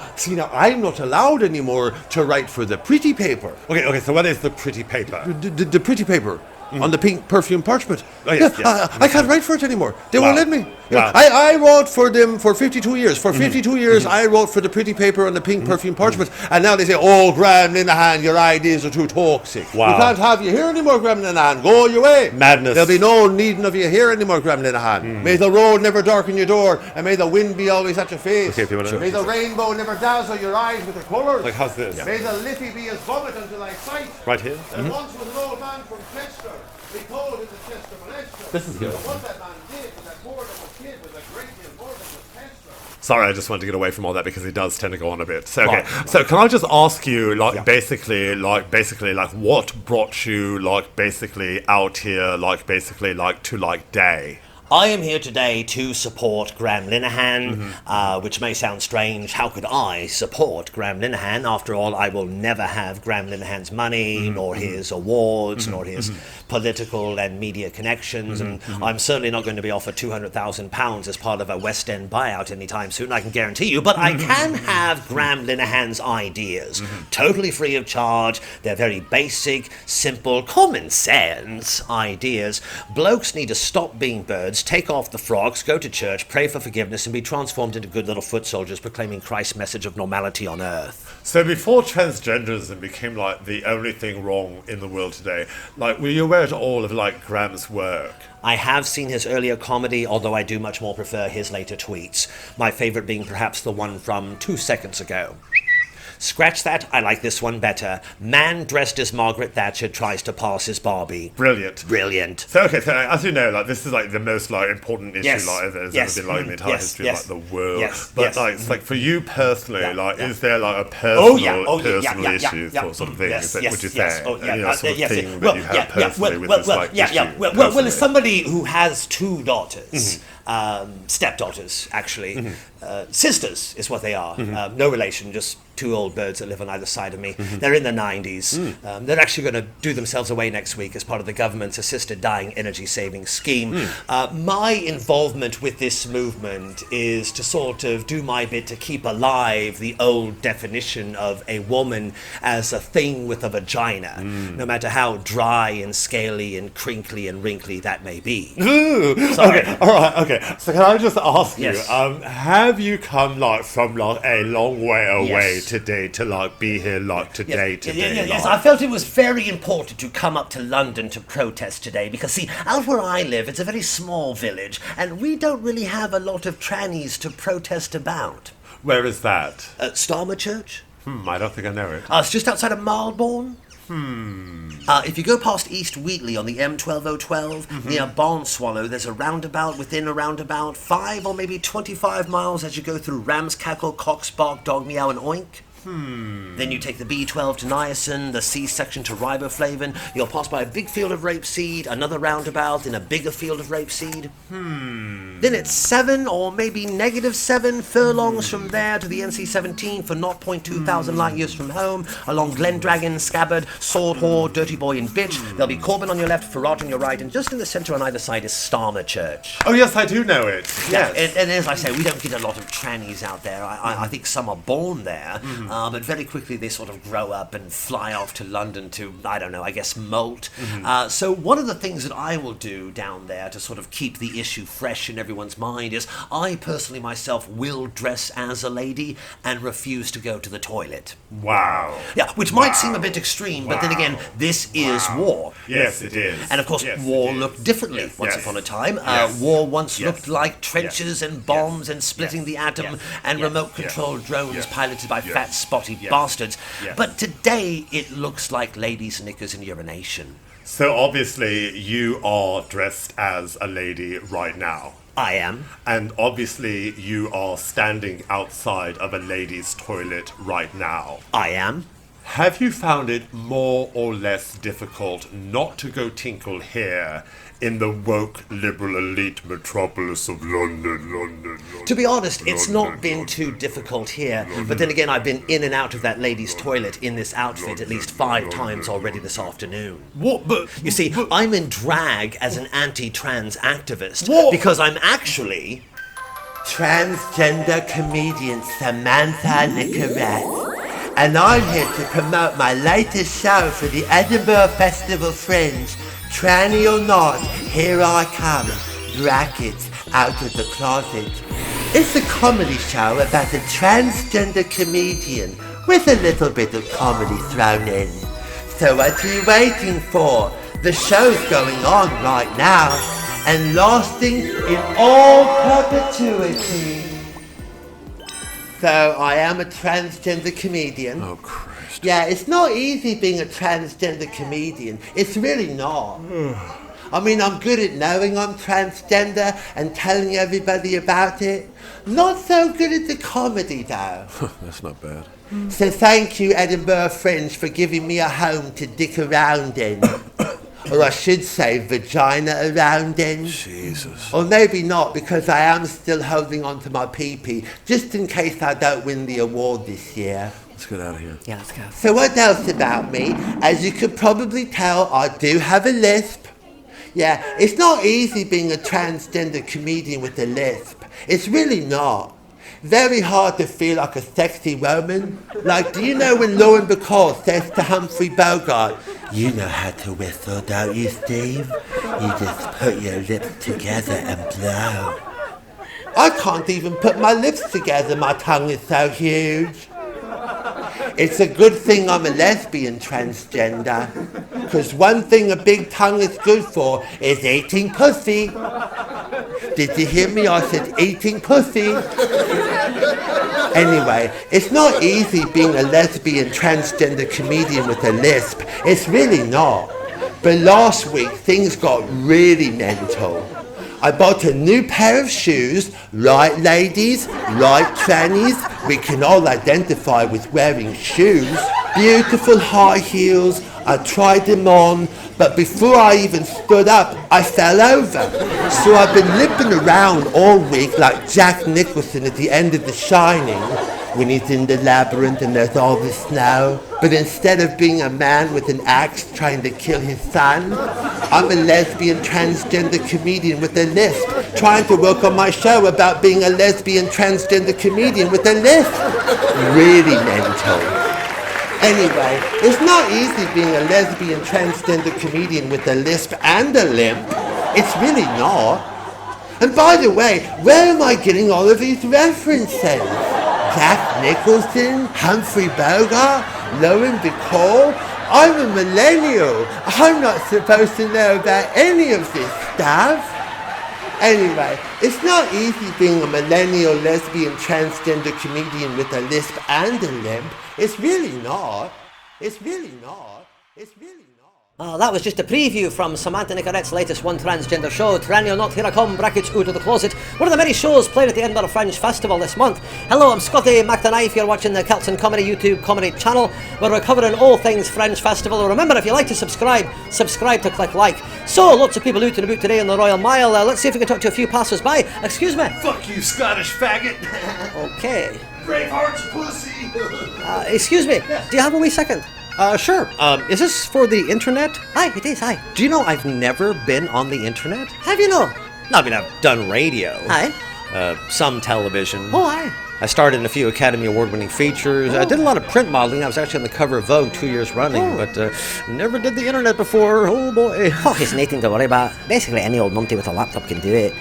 I'm not allowed anymore to write for the pretty paper. Okay, so what is the pretty paper? The pretty paper on the pink perfume parchment. Oh, yes, Yeah, yes. I can't write for it anymore. They won't let me. You know, Wow. I wrote for them for 52 years. For 52 years, I wrote for the pretty paper on the pink perfume parchment. And now they say, oh, Graham Linehan, your ideas are too toxic. Wow. We can't have you here anymore, Graham Linehan. Go your way. Madness. There'll be no needing of you here anymore, Graham Linehan. May the road never darken your door, and may the wind be always at your face. Okay, if you wanna- May the rainbow never dazzle your eyes with her colours. Like, how's this? May the liffey be as vomit until I sight. Right here? There once was an old man from Chester. He told in the Chester molester. This is good. But what that man did with that poor little kid was a great deal more than was Chester. Sorry, I just wanted to get away from all that because he does tend to go on a bit. So, okay. Right. So, can I just ask you, basically, what brought you, out here, to day? I am here today to support Graham Linehan, which may sound strange. How could I support Graham Linehan? After all, I will never have Graham Linehan's money, nor his awards, nor his political and media connections, and I'm certainly not going to be offered £200,000 as part of a West End buyout anytime soon, I can guarantee you, but I can have Graham Linehan's ideas, totally free of charge. They're very basic, simple, common sense ideas. Blokes need to stop being birds, take off the frogs, go to church, pray for forgiveness, and be transformed into good little foot soldiers proclaiming Christ's message of normality on earth. So before transgenderism became the only thing wrong in the world today, were you aware at all of Graham's work? I have seen his earlier comedy, although I do much more prefer his later tweets. My favorite being perhaps the one from 2 seconds ago. Scratch that, I like this one better. Man dressed as Margaret Thatcher tries to pass as Barbie. Brilliant. Brilliant. So, okay, so as you know, this is the most important issue Yes. there's Yes. ever been in the entire Yes. history Yes. of the world. Yes. But Yes. it's for you personally, Yeah. is there a personal yeah, issue yeah. sort of thing? Yes, Is that, yes, would you yes. say? Oh, yeah, Sort of yes, thing yes. that you have personally with this issue? Well, personally? as somebody who has two daughters, stepdaughters, actually, sisters is what they are. No relation, just two old birds that live on either side of me. They're in their 90s. They're actually going to do themselves away next week as part of the government's assisted dying energy saving scheme. My involvement with this movement is to sort of do my bit to keep alive the old definition of a woman as a thing with a vagina, no matter how dry and scaly and crinkly and wrinkly that may be. Ooh, Sorry. okay, all right, okay. So can I just ask Yes. you, have you come from a long way away Yes. today to be here today? Yes, I felt it was very important to come up to London to protest today because, see, out where I live, it's a very small village, and we don't really have a lot of trannies to protest about. Where is that? Starmer Church? I don't think I know it. It's just outside of Marlbourne. If you go past East Wheatley on the M12012, near Barnswallow, there's a roundabout within a roundabout, 5 or maybe 25 miles as you go through Ramscackle, Cocksbark, Dog Meow, and Oink. Then you take the B12 to niacin, the C section to riboflavin. You'll pass by a big field of rapeseed, another roundabout, then a bigger field of rapeseed. Then it's 7 or maybe -7 furlongs from there to the NC-17 for 0.2 thousand light years from home, along Glendragon, Scabbard, Sword Whore, Dirty Boy, and Bitch. There'll be Corbin on your left, Farrat on your right, and just in the centre on either side is Starmer Church. Oh yes, I do know it. Yeah, Yes. and as I say, we don't get a lot of trannies out there. I think some are born there, but very quickly they sort of grow up and fly off to London to, I don't know, I guess molt. So one of the things that I will do down there to sort of keep the issue fresh in everyone's mind is I personally myself will dress as a lady and refuse to go to the toilet. Wow. Yeah, which might seem a bit extreme, but then again, this is war. Yes, it is. And of course, Yes, war it is. looked differently Yes, once yes. upon a time. Yes. War once Yes. looked like trenches and bombs and splitting the atom Yes. and Yes. remote-controlled drones Yes. piloted by Yes. fat, spotty Yes. bastards. Yes. But today, it looks like ladies' knickers and urination. So obviously you are dressed as a lady right now. I am. And obviously you are standing outside of a lady's toilet right now. I am. Have you found it more or less difficult not to go tinkle here in the woke, liberal, elite metropolis of London. To be honest, it's not been too difficult here. But then again, I've been in and out of that lady's toilet in this outfit at least 5 times already this afternoon. What? But You see, I'm in drag as an anti-trans activist What? because I'm actually Transgender comedian Samantha Nicorette, and I'm here to promote my latest show for the Edinburgh Festival Fringe. Tranny or not, here I come. Brackets, out of the closet. It's a comedy show about a transgender comedian with a little bit of comedy thrown in. So what are you waiting for? The show's going on right now and lasting in all perpetuity. So I am a transgender comedian. oh Christ! Yeah, it's not easy being a transgender comedian. It's really not. I mean, I'm good at knowing I'm transgender and telling everybody about it. Not so good at the comedy, though. That's not bad. So thank you, Edinburgh Fringe, for giving me a home to dick around in. Or I should say, vagina around in. Jesus. Or maybe not, because I am still holding on to my pee-pee, just in case I don't win the award this year. Let's get out of here. Yeah, let's go. So what else about me? As you could probably tell, I do have a lisp. Yeah, it's not easy being a transgender comedian with a lisp. It's really not. Very hard to feel like a sexy woman. Like, do you know when Lauren Bacall says to Humphrey Bogart, "You know how to whistle, don't you, Steve? You just put your lips together and blow." I can't even put my lips together, my tongue is so huge. It's a good thing I'm a lesbian transgender, because one thing a big tongue is good for is eating pussy. Did you hear me? I said eating pussy. Anyway, it's not easy being a lesbian transgender comedian with a lisp. It's really not. But last week things got really mental. I bought a new pair of shoes. Right, ladies? Right, trannies? We can all identify with wearing shoes. Beautiful high heels. I tried them on, but before I even stood up, I fell over. So I've been limping around all week like Jack Nicholson at the end of The Shining, when he's in the labyrinth and there's all the snow. But instead of being a man with an axe trying to kill his son, I'm a lesbian transgender comedian with a lisp, trying to work on my show about being a lesbian transgender comedian with a lisp. Really mental. Anyway, it's not easy being a lesbian transgender comedian with a lisp and a limp. It's really not. And by the way, where am I getting all of these references? Jack Nicholson, Humphrey Bogart, Lauren Bacall? I'm a millennial. I'm not supposed to know about any of this stuff. Anyway, it's not easy being a millennial lesbian transgender comedian with a lisp and a limp. It's really not. It's really not. It's really not. That was just a preview from Samantha Nicorette's latest one transgender show, Tranny or Not, Here I Come, brackets, out of the closet. One of the many shows played at the Edinburgh Fringe Festival this month. Hello, I'm Scotty McDonough. You're watching the Celts and Comedy YouTube comedy channel, where we're covering all things Fringe Festival. Remember, if you like to subscribe to click like. So, lots of people out and about today on the Royal Mile. Let's see if we can talk to a few passers-by. Excuse me. Fuck you, Scottish faggot. Okay. Braveheart's pussy. Excuse me. Do you have a wee second? Sure. Is this for the internet? Aye, it is, aye. Do you know I've never been on the internet? Have you know? I mean, I've done radio. Aye. Some television. Oh, aye. I starred in a few Academy Award-winning features. I did a lot of print modeling. I was actually on the cover of Vogue 2 years running, but never did the internet before. Oh, boy. Oh, it's nothing to worry about. Basically, any old numpty with a laptop can do it.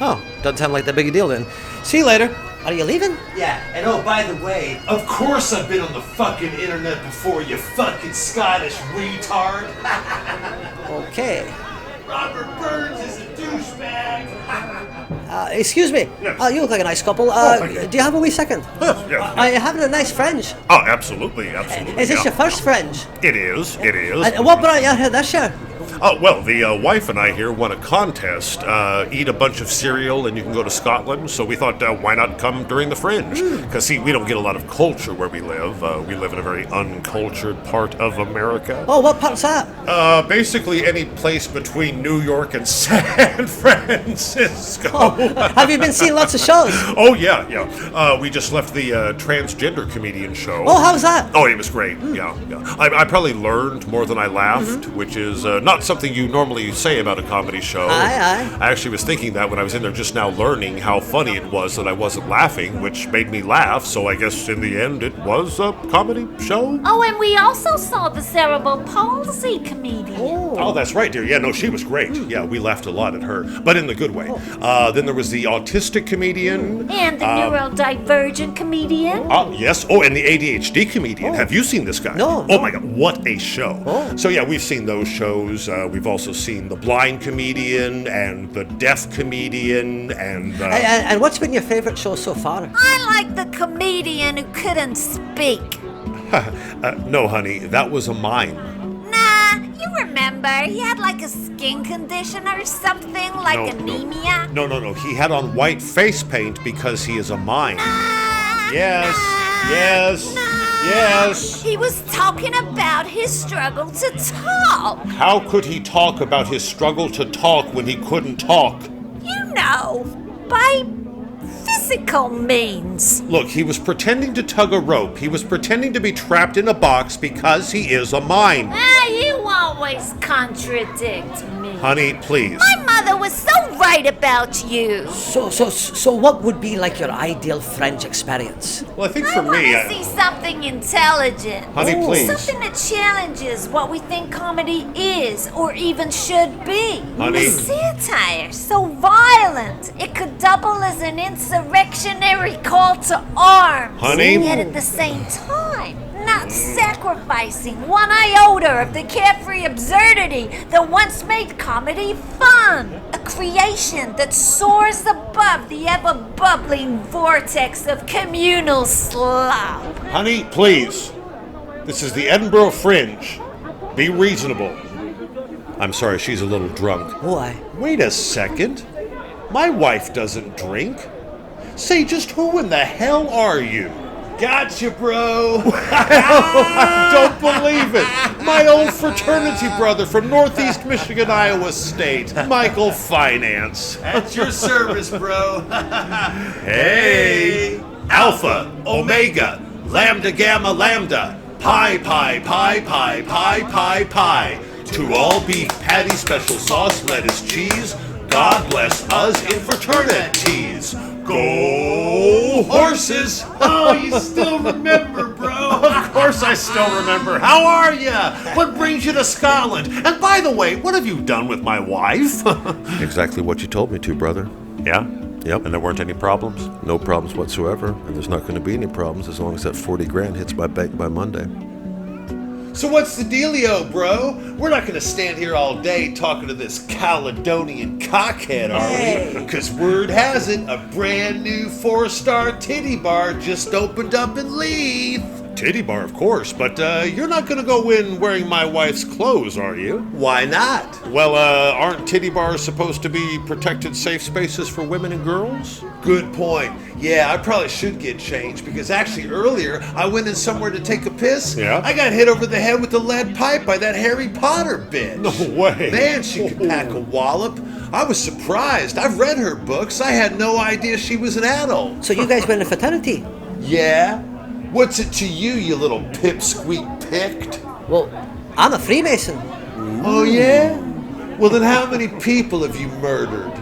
Oh, doesn't sound like that big a deal then. See you later. Are you leaving? Yeah, and oh, by the way, Of course I've been on the fucking internet before, you fucking Scottish retard. Okay. Robert Burns is a douchebag. Excuse me. You look like a nice couple. Do you have a wee second? Yeah. Are you having a nice Fringe? Oh, absolutely, absolutely. Is this yeah. your first Fringe? It is. And what brought you out here this year? Oh, well, the wife and I here won a contest. Eat a bunch of cereal and you can go to Scotland. So we thought, why not come during the Fringe? Because, see, we don't get a lot of culture where we live. We live in a very uncultured part of America. Oh, what part's that? Basically any place between New York and San Francisco. Have you been seeing lots of shows? Oh, yeah. We just left the transgender comedian show. Oh, how was that? Oh, it was great. Yeah. I probably learned more than I laughed, which is not something you normally say about a comedy show. Aye. I actually was thinking that when I was in there just now learning how funny it was that I wasn't laughing, which made me laugh, so I guess in the end it was a comedy show. Oh, and we also saw the cerebral palsy comedian. Oh, that's right, dear. Yeah, no, she was great. Yeah, we laughed a lot at her, but in the good way. Then there was the autistic comedian. And the neurodivergent comedian. Yes. Oh, and the ADHD comedian. Have you seen this guy? No. Oh my God, what a show. So yeah, we've seen those shows. We've also seen the blind comedian and the deaf comedian And what's been your favorite show so far? I like the comedian who couldn't speak. no, honey, that was a mime. Nah, you remember, he had like a skin condition or something, like anemia. No. He had on white face paint because he is a mime. Yes. He was talking about his struggle to talk. How could he talk about his struggle to talk when he couldn't talk? You know, by physical means. Look, he was pretending to tug a rope. He was pretending to be trapped in a box because he is a mime. You always contradict me. Honey, please. My mother was so right about you. So what would be like your ideal French experience? Well, I think I for want me, to see something intelligent. Honey, please. Something that challenges what we think comedy is or even should be. Honey. A satire so violent it could double as an insurrectionary call to arms. Honey. Yet at the same time, not sacrificing one iota of the carefree absurdity that once made comedy fun. A creation that soars above the ever-bubbling vortex of communal slop. Honey, please. This is the Edinburgh Fringe. Be reasonable. I'm sorry, she's a little drunk. Why? Wait a second. My wife doesn't drink. Say, just who in the hell are you? Gotcha, bro. I don't believe it. My old fraternity brother from Northeast Michigan, Iowa State, Michael Finance. At your service, bro. Hey! Alpha, Omega, Lambda, Gamma, Lambda, Pi, Pi, Pi, Pi, Pi, Pi, Pi. To all beef patty, special sauce, lettuce, cheese. God bless us in fraternities. Go horses! Oh, you still remember, bro. Of course I still remember. How are ya? What brings you to Scotland? And by the way, what have you done with my wife? Exactly what you told me to, brother. Yeah? Yep. And there weren't any problems? No problems whatsoever, and there's not going to be any problems as long as that 40 grand hits my bank by Monday. So what's the dealio, bro? We're not gonna stand here all day talking to this Caledonian cockhead, are we? Because word has it, a brand new 4-star titty bar just opened up in Leith. Titty bar, of course, but you're not going to go in wearing my wife's clothes, are you? Why not? Well, aren't titty bars supposed to be protected safe spaces for women and girls? Good point. Yeah, I probably should get changed because actually earlier I went in somewhere to take a piss. Yeah? I got hit over the head with a lead pipe by that Harry Potter bitch. No way. Man, she could pack a wallop. I was surprised. I've read her books. I had no idea she was an adult. So you guys went in a fraternity? Yeah? What's it to you, you little pipsqueak picked? Well, I'm a Freemason. Oh, yeah? Well, then how many people have you murdered?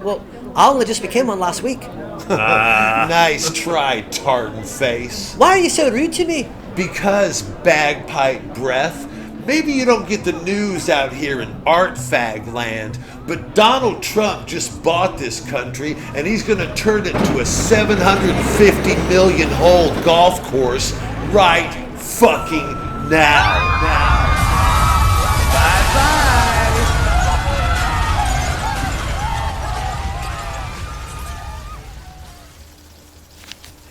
Well, I only just became one last week. Nice try, tartan face. Why are you so rude to me? Because, bagpipe breath, maybe you don't get the news out here in art fag land, but Donald Trump just bought this country and he's gonna turn it into a 750 million hole golf course right fucking now.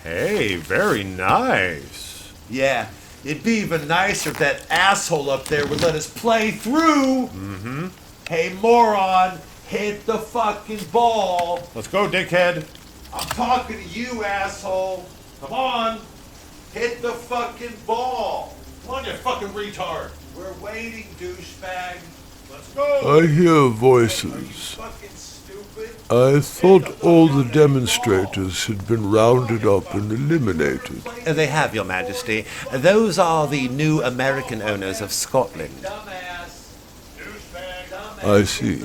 Hey, very nice. Yeah, It'd be even nicer if that asshole up there would let us play through. Mm-hmm. Hey, moron, hit the fucking ball. Let's go, dickhead. I'm talking to you, asshole. Come on, hit the fucking ball. Come on, you fucking retard. We're waiting, douchebag. Let's go. I hear voices. Fucking stupid. I thought all the demonstrators had been rounded up and eliminated. They have, Your Majesty. Those are the new American owners of Scotland. I see.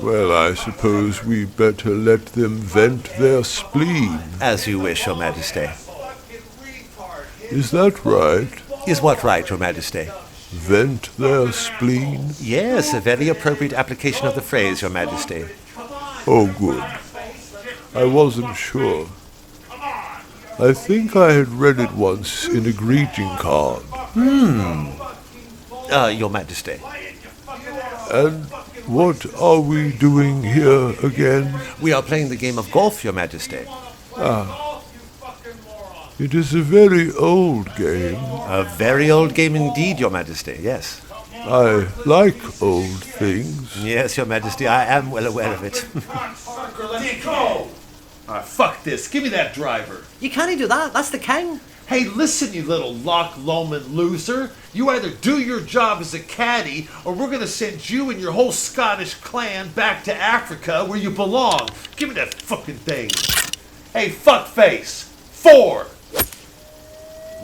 Well, I suppose we better let them vent their spleen. As you wish, Your Majesty. Is that right? Is what right, Your Majesty? Vent their spleen? Yes, a very appropriate application of the phrase, Your Majesty. Oh, good. I wasn't sure. I think I had read it once in a greeting card. Your Majesty. And what are we doing here again? We are playing the game of golf, Your Majesty. It is a very old game. A very old game indeed, Your Majesty, yes. I like old things. Yes, Your Majesty, I am well aware of it. Dicko! Fuck this. Give me that driver. You can't do that. That's the king. Hey, listen, you little Loch Lomond loser. You either do your job as a caddy, or we're gonna send you and your whole Scottish clan back to Africa where you belong. Give me that fucking thing. Hey, fuckface. 4.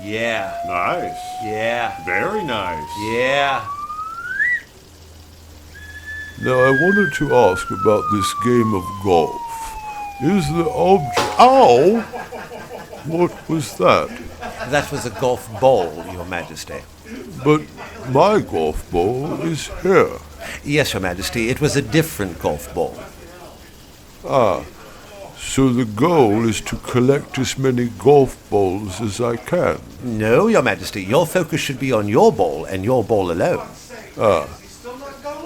Yeah, Nice. yeah, Very nice. yeah. Now, I wanted to ask about this game of golf. Is the object... Ow! What was that? That was a golf ball, Your Majesty. But my golf ball is here. Yes, Your Majesty, it was a different golf ball. So the goal is to collect as many golf balls as I can. No, Your Majesty, your focus should be on your ball and your ball alone.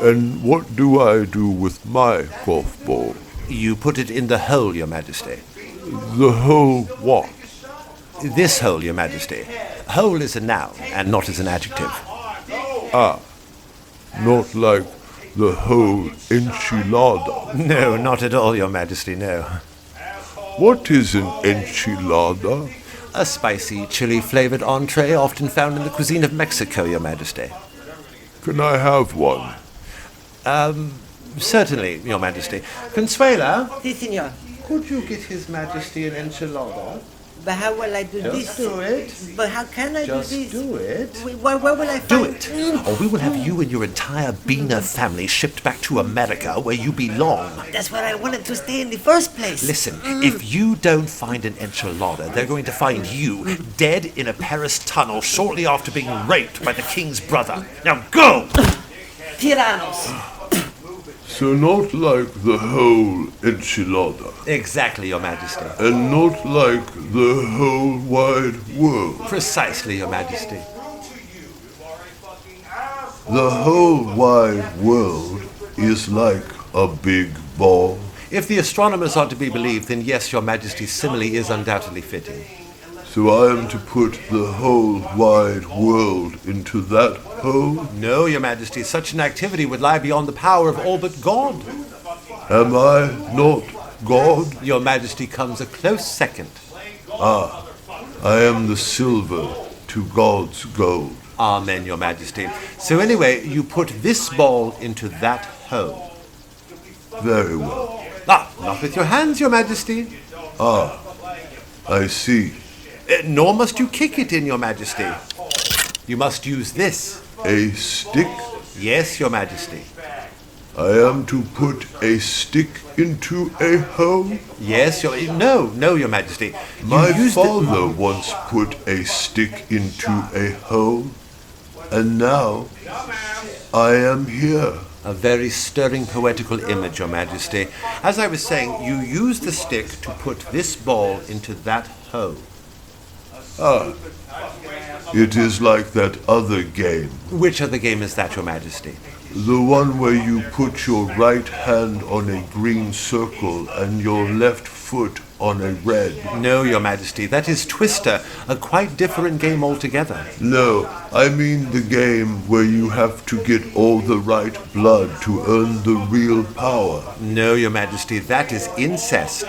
And what do I do with my golf ball? You put it in the hole, Your Majesty. The whole what? This hole, Your Majesty. Hole is a noun, and not as an adjective. Not like the whole enchilada. No, not at all, Your Majesty, no. What is an enchilada? A spicy, chili-flavored entree often found in the cuisine of Mexico, Your Majesty. Can I have one? Certainly, Your Majesty. Consuela, Si, senor. could you get His Majesty an enchilada? But how will I do Just this? do it. But how can I Just do this? do it. Where will I Do find... it, or we will have you and your entire Beaner family shipped back to America where you belong. That's where I wanted to stay in the first place. Listen, if you don't find an enchilada, they're going to find you dead in a Paris tunnel shortly after being raped by the king's brother. Now go! Tyrannos. So not like the whole enchilada, Exactly, Your Majesty. and not like the whole wide world. Precisely, Your Majesty. The whole wide world is like a big ball. If the astronomers are to be believed, then yes, Your Majesty's simile is undoubtedly fitting. So I am to put the whole wide world into that hole? No, Your Majesty, such an activity would lie beyond the power of all but God. Am I not God? Your Majesty comes a close second. I am the silver to God's gold. Amen, Your Majesty. So anyway, you put this ball into that hole. Very well. Not with your hands, Your Majesty. I see. Nor must you kick it in, Your Majesty. You must use this. A stick? Yes, Your Majesty. I am to put a stick into a hole? Yes, No, Your Majesty. You My used father once put a stick into a hole, and now I am here. A very stirring poetical image, Your Majesty. As I was saying, you use the stick to put this ball into that hole. It is like that other game. Which other game is that, Your Majesty? The one where you put your right hand on a green circle and your left foot on a red. No, Your Majesty, that is Twister, a quite different game altogether. No, I mean the game where you have to get all the right blood to earn the real power. No, Your Majesty, that is incest.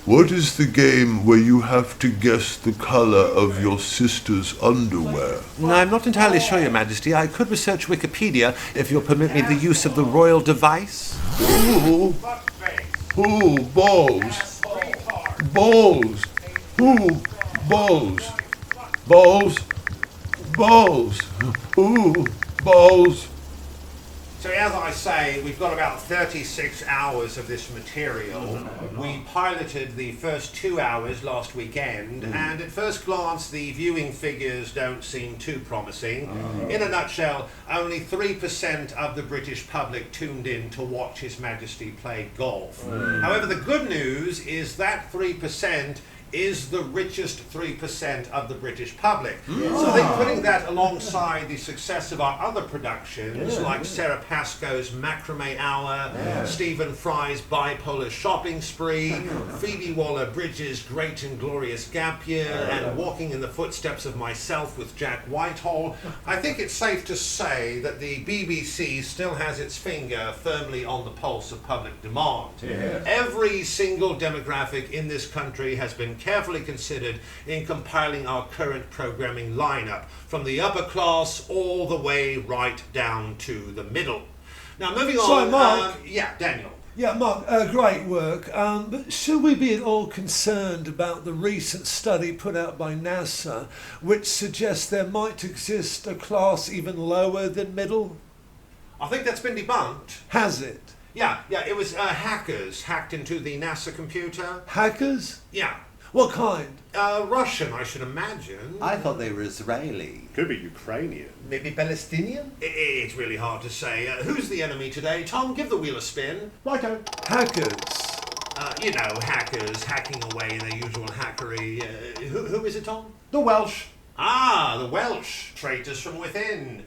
What is the game where you have to guess the color of your sister's underwear? No, I'm not entirely sure, Your Majesty. I could research Wikipedia if you'll permit me the use of the royal device. Ooh, ooh, balls. Balls. Ooh, balls. Balls. Balls. Ooh, balls. So as I say, we've got about 36 hours of this material. We piloted the first 2 hours last weekend, and at first glance the viewing figures don't seem too promising. In a nutshell, only 3% of the British public tuned in to watch His Majesty play golf. However, the good news is that 3% is the richest 3% of the British public. So I think putting that alongside the success of our other productions, like Sarah Pascoe's Macrame Hour, Stephen Fry's Bipolar Shopping Spree, Phoebe Waller-Bridge's Great and Glorious Gap Year, and Walking in the Footsteps of Myself with Jack Whitehall, I think it's safe to say that the BBC still has its finger firmly on the pulse of public demand. Every single demographic in this country has been carefully considered in compiling our current programming lineup, from the upper class all the way right down to the middle. Now, moving on. So, Mark. Daniel. Yeah, Mark, great work. But should we be at all concerned about the recent study put out by NASA, which suggests there might exist a class even lower than middle? I think that's been debunked. Has it? Yeah, it was hackers hacked into the NASA computer. Hackers? Yeah. What kind? Russian, I should imagine. I thought they were Israeli. Could be Ukrainian. Maybe Palestinian? It's really hard to say. Who's the enemy today? Tom, give the wheel a spin. Righto. Hackers. Hackers hacking away their usual hackery. Who is it, Tom? The Welsh. Ah, the Welsh. Traitors from within.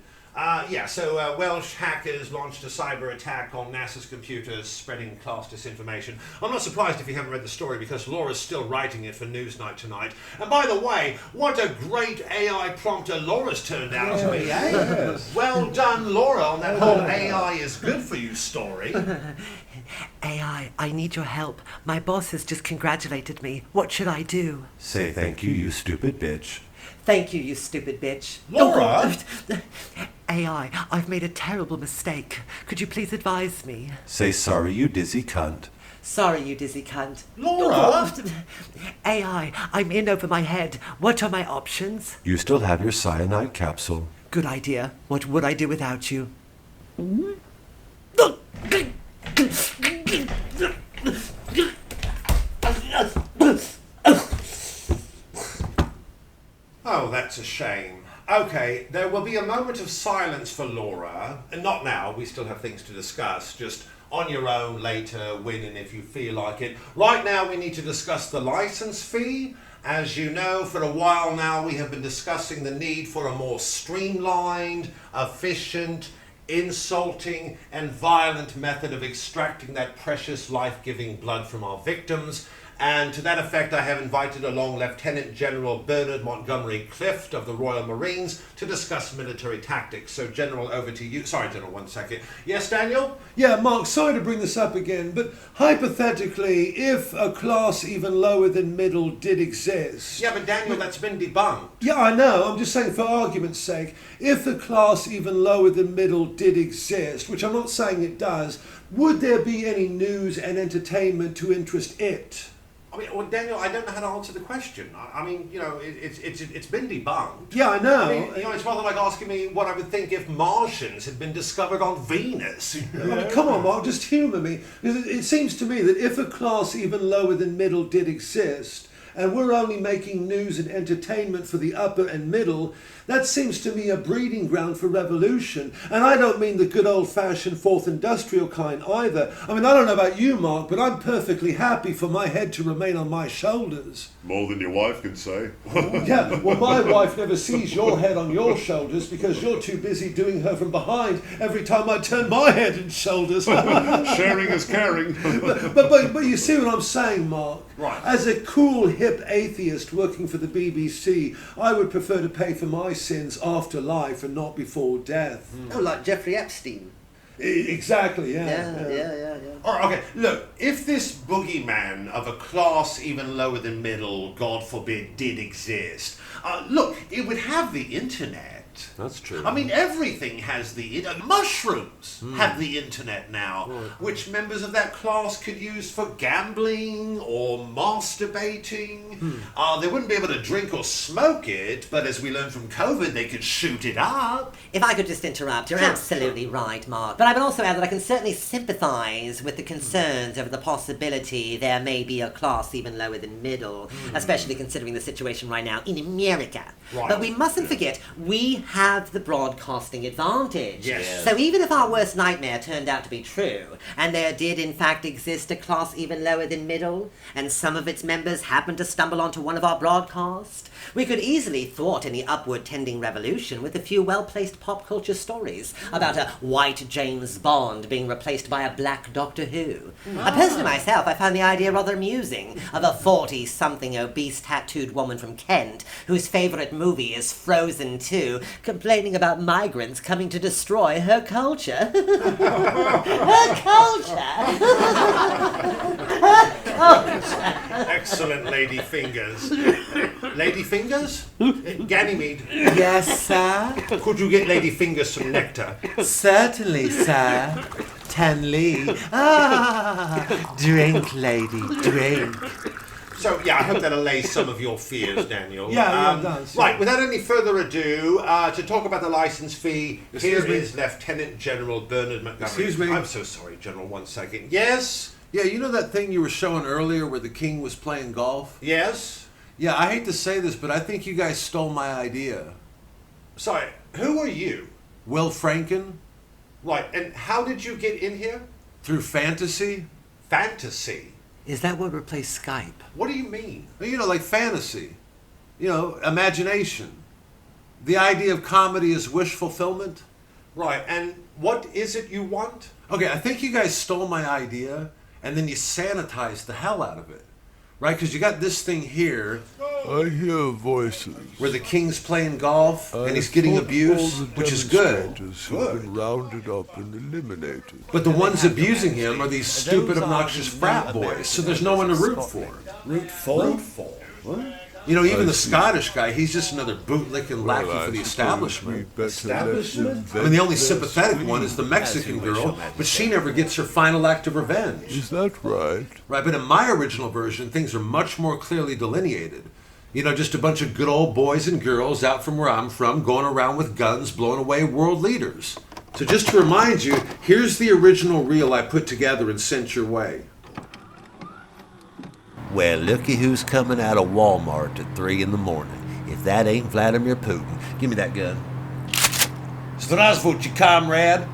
So Welsh hackers launched a cyber attack on NASA's computers, spreading class disinformation. I'm not surprised if you haven't read the story, because Laura's still writing it for Newsnight tonight. And by the way, what a great AI prompter Laura's turned out to be, eh? Yes. Well done, Laura, on that whole AI is good for you story. AI, I need your help. My boss has just congratulated me. What should I do? Say thank you, you stupid bitch. Thank you, you stupid bitch. Laura? AI, I've made a terrible mistake. Could you please advise me? Say sorry, you dizzy cunt. Sorry, you dizzy cunt. Laura? AI, I'm in over my head. What are my options? You still have your cyanide capsule. Good idea. What would I do without you? Oh, that's a shame. Okay, there will be a moment of silence for Laura. And not now, we still have things to discuss. Just on your own later, winning if you feel like it. Right now, we need to discuss the license fee. As you know, for a while now, we have been discussing the need for a more streamlined, efficient, insulting, and violent method of extracting that precious life-giving blood from our victims. And to that effect, I have invited along Lieutenant General Bernard Montgomery Clift of the Royal Marines to discuss military tactics. So, General, over to you. Sorry, General, 1 second. Yes, Daniel? Yeah, Mark, sorry to bring this up again, but hypothetically, if a class even lower than middle did exist... Yeah, but Daniel, that's been debunked. Yeah, I know. I'm just saying, for argument's sake, if the class even lower than middle did exist, which I'm not saying it does, would there be any news and entertainment to interest it? I mean, well, Daniel, I don't know how to answer the question. I mean, you know, it's been debunked. Yeah, I know. I mean, you know, it's rather like asking me what I would think if Martians had been discovered on Venus. I mean, come on, Mark, just humour me. It seems to me that if a class even lower than middle did exist, and we're only making news and entertainment for the upper and middle, that seems to me a breeding ground for revolution. And I don't mean the good old-fashioned fourth industrial kind either. I mean, I don't know about you, Mark, but I'm perfectly happy for my head to remain on my shoulders. More than your wife can say. Yeah, well, my wife never sees your head on your shoulders because you're too busy doing her from behind every time I turn my head and shoulders. Sharing is caring. But you see what I'm saying, Mark? Right. As a cool, hip atheist working for the BBC, I would prefer to pay for my sins after life and not before death. Oh, like Jeffrey Epstein. Exactly, Yeah. All right, okay, look, if this boogeyman of a class even lower than middle, God forbid, did exist, look, it would have the internet. That's true. I mean, everything has the mushrooms have the internet now, which members of that class could use for gambling or masturbating. They wouldn't be able to drink or smoke it, but as we learned from COVID, they could shoot it up. If I could just interrupt, you're absolutely right, Mark. But I would also add that I can certainly sympathise with the concerns over the possibility there may be a class even lower than middle, especially considering the situation right now in America. Right. But we mustn't forget, we have the broadcasting advantage. Yes. So even if our worst nightmare turned out to be true, and there did in fact exist a class even lower than middle, and some of its members happened to stumble onto one of our broadcasts, we could easily thwart any upward-tending revolution with a few well-placed pop culture stories about a white James Bond being replaced by a black Doctor Who. Personally myself, I found the idea rather amusing, of a 40-something obese tattooed woman from Kent, whose favourite movie is Frozen 2, complaining about migrants coming to destroy her culture. Her culture! Her culture! Excellent, Lady Fingers. Lady Fingers? Ganymede, Yes, sir. could you get Lady Fingers some nectar? Certainly, sir. 10 Lee. Drink, lady, drink. So, yeah, I hope that allays some of your fears, Daniel. Yeah, it does. Right, without any further ado, to talk about the license fee, here is Lieutenant General Bernard Montgomery. Excuse me. I'm so sorry, General, 1 second. Yes? Yeah, you know that thing you were showing earlier where the king was playing golf? Yes? Yeah, I hate to say this, but I think you guys stole my idea. Sorry, who are you? Will Franken? Right, and how did you get in here? Through fantasy? Fantasy? Is that what replaced Skype? What do you mean? You know, like fantasy. You know, imagination. The idea of comedy is wish fulfillment. Right, and what is it you want? Okay, I think you guys stole my idea, and then you sanitized the hell out of it. Right, because you got this thing here I hear voices. where the king's playing golf and he's getting abused, which is good. Have been rounded up and eliminated. But the ones abusing him are these stupid, obnoxious frat boys, so there's no one to root for. Root for? What? You know, even the Scottish guy, he's just another bootlicking lackey for the establishment. Establishment? I mean, the only sympathetic one is the Mexican girl, but she never gets her final act of revenge. Is that right? Right, but in my original version, things are much more clearly delineated. You know, just a bunch of good old boys and girls out from where I'm from, going around with guns, blowing away world leaders. So just to remind you, here's the original reel I put together and sent your way. Well, looky who's coming out of Walmart at 3 in the morning. If that ain't Vladimir Putin. Give me that gun. Здравствуйте, comrade.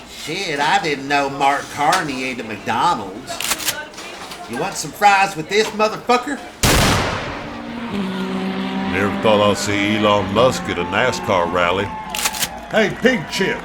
Shit, I didn't know Mark Carney ate at McDonald's. You want some fries with this, motherfucker? Never thought I'd see Elon Musk at a NASCAR rally. Hey, Pig Chip.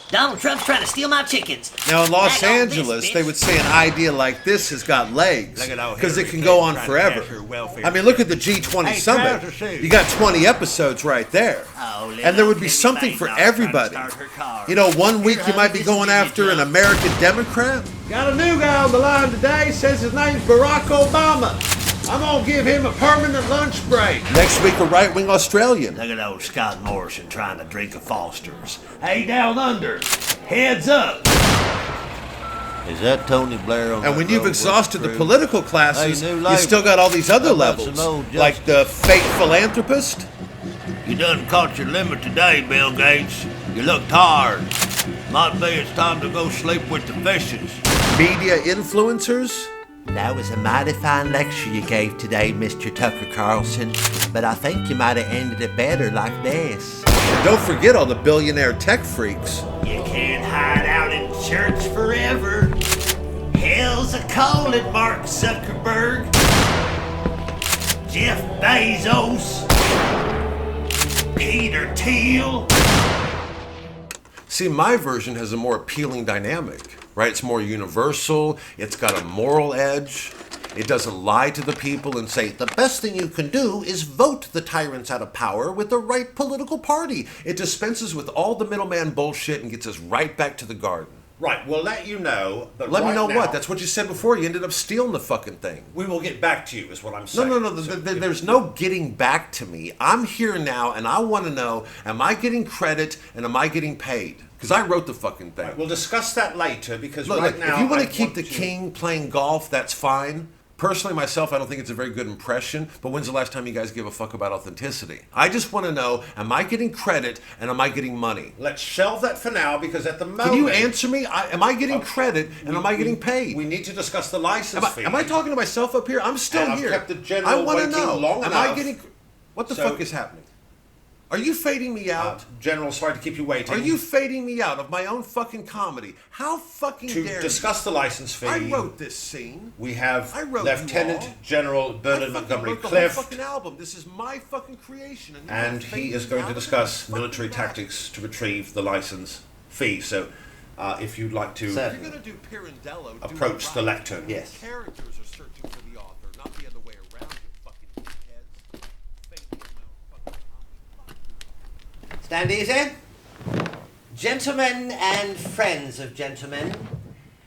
Donald Trump's trying to steal my chickens. Now in Los Like all this, Angeles, bitch. they would say an idea like this has got legs Look at old because it Hillary can go Clinton on trying to forever. cash her welfare I mean, look at the G20 Hey, summit. trouser shoes. You got 20 episodes right there. Oh, little And there would be Timmy something Faye for dog trying to everybody. start her car. You know, one week you might be this going is after an Jim. American Democrat. Got a new guy on the line today, says his name's Barack Obama. I'm gonna give him a permanent lunch break. Next week, a right-wing Australian. Look at old Scott Morrison trying to drink a Foster's. Hey, down under. Heads up. Is that Tony Blair on And that when you've road exhausted the crew? political classes, Hey, new you labor. still got all these other How about levels, some old like the fake philanthropist. You done caught your limit today, Bill Gates. You looked hard. Might be it's time to go sleep with the fishes. Media influencers? That was a mighty fine lecture you gave today, Mr. Tucker Carlson, but I think you might have ended it better like this. And don't forget all the billionaire tech freaks. You can't hide out in church forever. Hell's a calling, Mark Zuckerberg, Jeff Bezos, Peter Thiel. See, my version has a more appealing dynamic, right? It's more universal, it's got a moral edge. It doesn't lie to the people and say, the best thing you can do is vote the tyrants out of power with the right political party. It dispenses with all the middleman bullshit and gets us right back to the garden. Right, we'll let you know, but Let right me know now, what? That's what you said before. You ended up stealing the fucking thing. We will get back to you, is what I'm saying. No. There's no getting back to me. I'm here now, and I want to know, am I getting credit and am I getting paid? Because I wrote the fucking thing. Right, we'll discuss that later, because Look, right now... if you want to keep the king playing golf, that's fine. Personally, myself, I don't think it's a very good impression, but when's the last time you guys gave a fuck about authenticity? I just want to know, am I getting credit and am I getting money? Let's shelve that for now, because at the moment... Can you answer me? Am I getting credit and am I getting paid? We need to discuss the license fee. Am I talking to myself up here? I'm still And here. I've kept the general I want to waiting know, long am enough. I getting... What the So- fuck is happening? Are you fading me out? General, sorry to keep you waiting. Are you fading me out of my own fucking comedy? How fucking To dare discuss the license fee, I wrote this scene. we have I wrote Lieutenant you all. General I Bernard fucking Montgomery wrote the whole Clift, fucking album. This is my fucking creation. and he is going to discuss military tactics to retrieve the license fee. So, if you'd like to If you're gonna do Pirandello, approach do it the right. lectern. Yes. Characters are searching for the author, not the other way around. You fucking dickheads. Faking my own fucking comedy. Stand easy. Gentlemen and friends of gentlemen,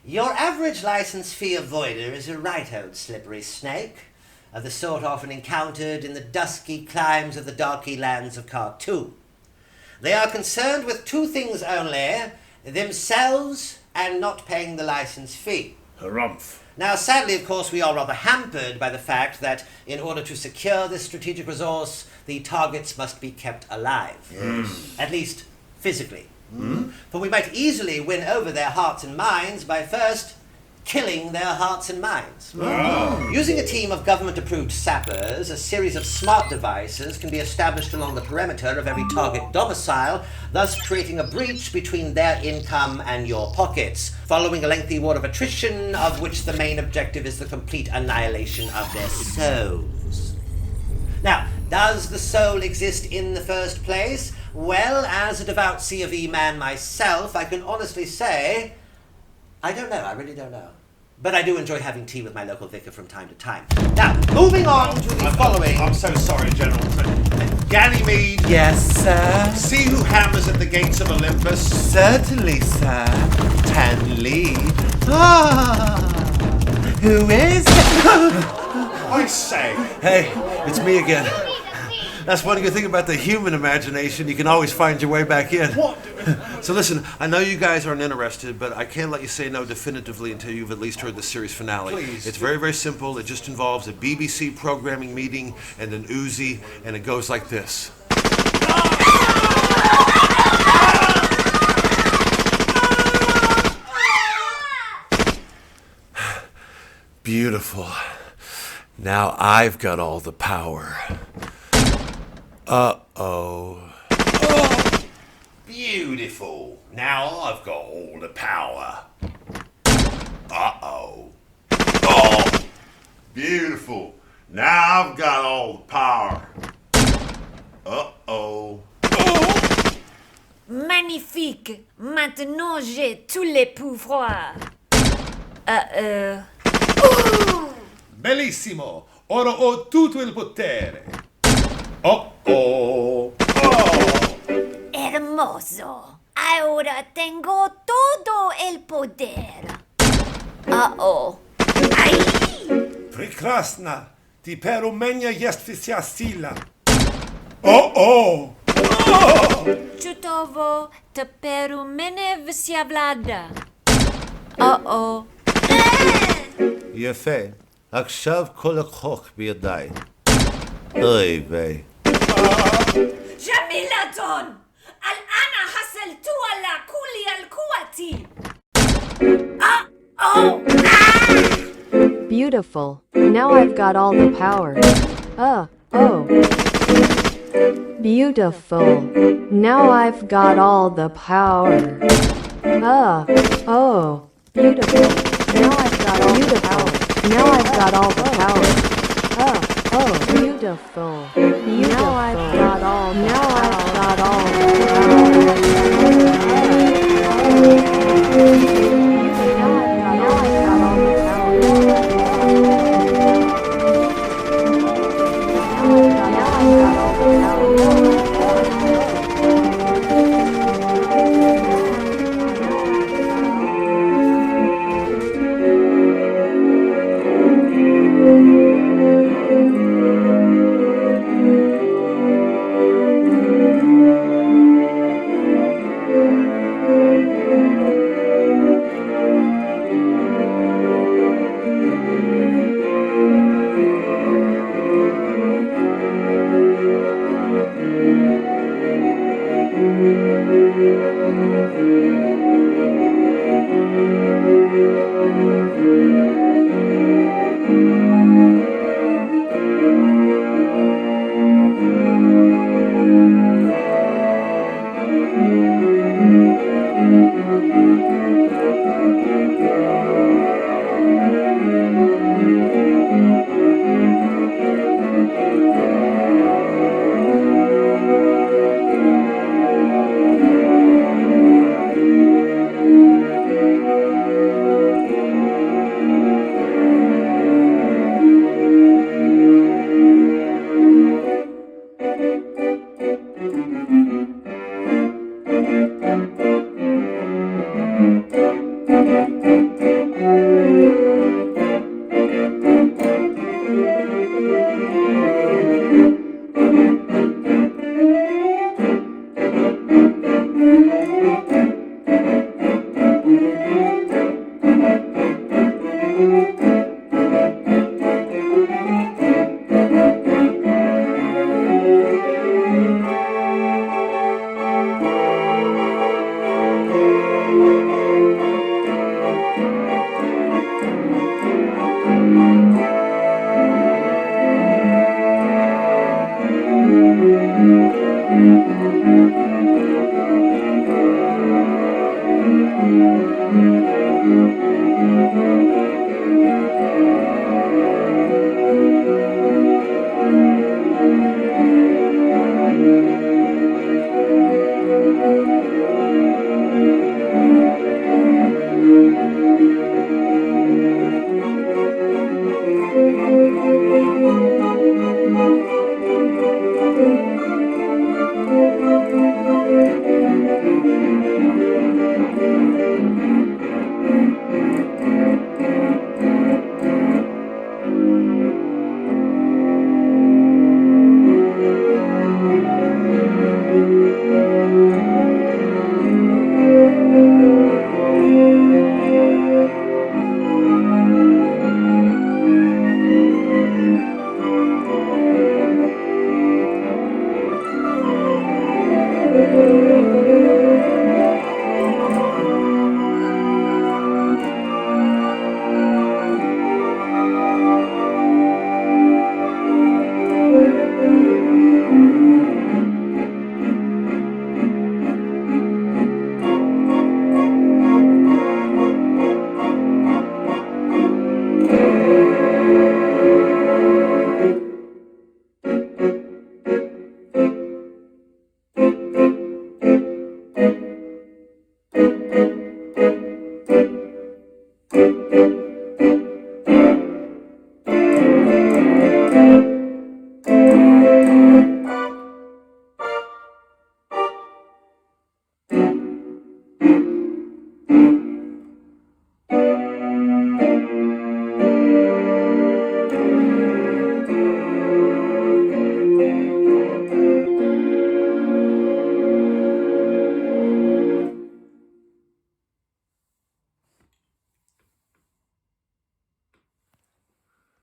your average license fee avoider is a right old slippery snake, of the sort often encountered in the dusky climes of the darky lands of cartoon. They are concerned with two things only, themselves and not paying the license fee. Harumph. Now, sadly, of course, we are rather hampered by the fact that in order to secure this strategic resource, the targets must be kept alive. At least, physically. For we might easily win over their hearts and minds by first killing their hearts and minds. Using a team of government-approved sappers, a series of smart devices can be established along the perimeter of every target domicile, thus creating a breach between their income and your pockets, following a lengthy war of attrition, of which the main objective is the complete annihilation of their souls. Now, does the soul exist in the first place? Well, as a devout C of E man myself, I can honestly say, I don't know, I really don't know. But I do enjoy having tea with my local vicar from time to time. Now, moving on to the following. I'm so sorry, General. Ganymede, Yes, sir. see who hammers at the gates of Olympus? Certainly, sir. Tan Lee. Ah, who is I say, Hey, it's me again. That's one good thing about the human imagination. You can always find your way back in. what? So listen, I know you guys aren't interested, but I can't let you say no definitively until you've at least heard the series finale. Please. It's very, very simple. It just involves a BBC programming meeting and an Uzi, and it goes like this. Beautiful. Now I've got all the power. Uh-oh. Beautiful. Now I've got all the power. Uh-oh. Oh, beautiful. Now I've got all the power. Uh-oh. Magnifique. Maintenant, j'ai tous les pouvoirs. Bellissimo! Ora ho tutto il potere. Uh-oh. Hermoso. Ahora tengo todo el poder. Uh-oh. Прекрасно. Теперь у меня есть вся сила. О-о! Чудово. Теперь у меня вся влада. Uh-oh. יפה. עכשיו כל הכוח בידיי. אוי ויי. ג'מילתון! אל אנה saltu ala kuli al kuati. Beautiful. Now I've got all the power. Oh. Beautiful. Now I've got all the power. Oh. Beautiful. Now I've got all the power. Now I've got all the power. Oh. Beautiful. Now I've got all. Now I've got all the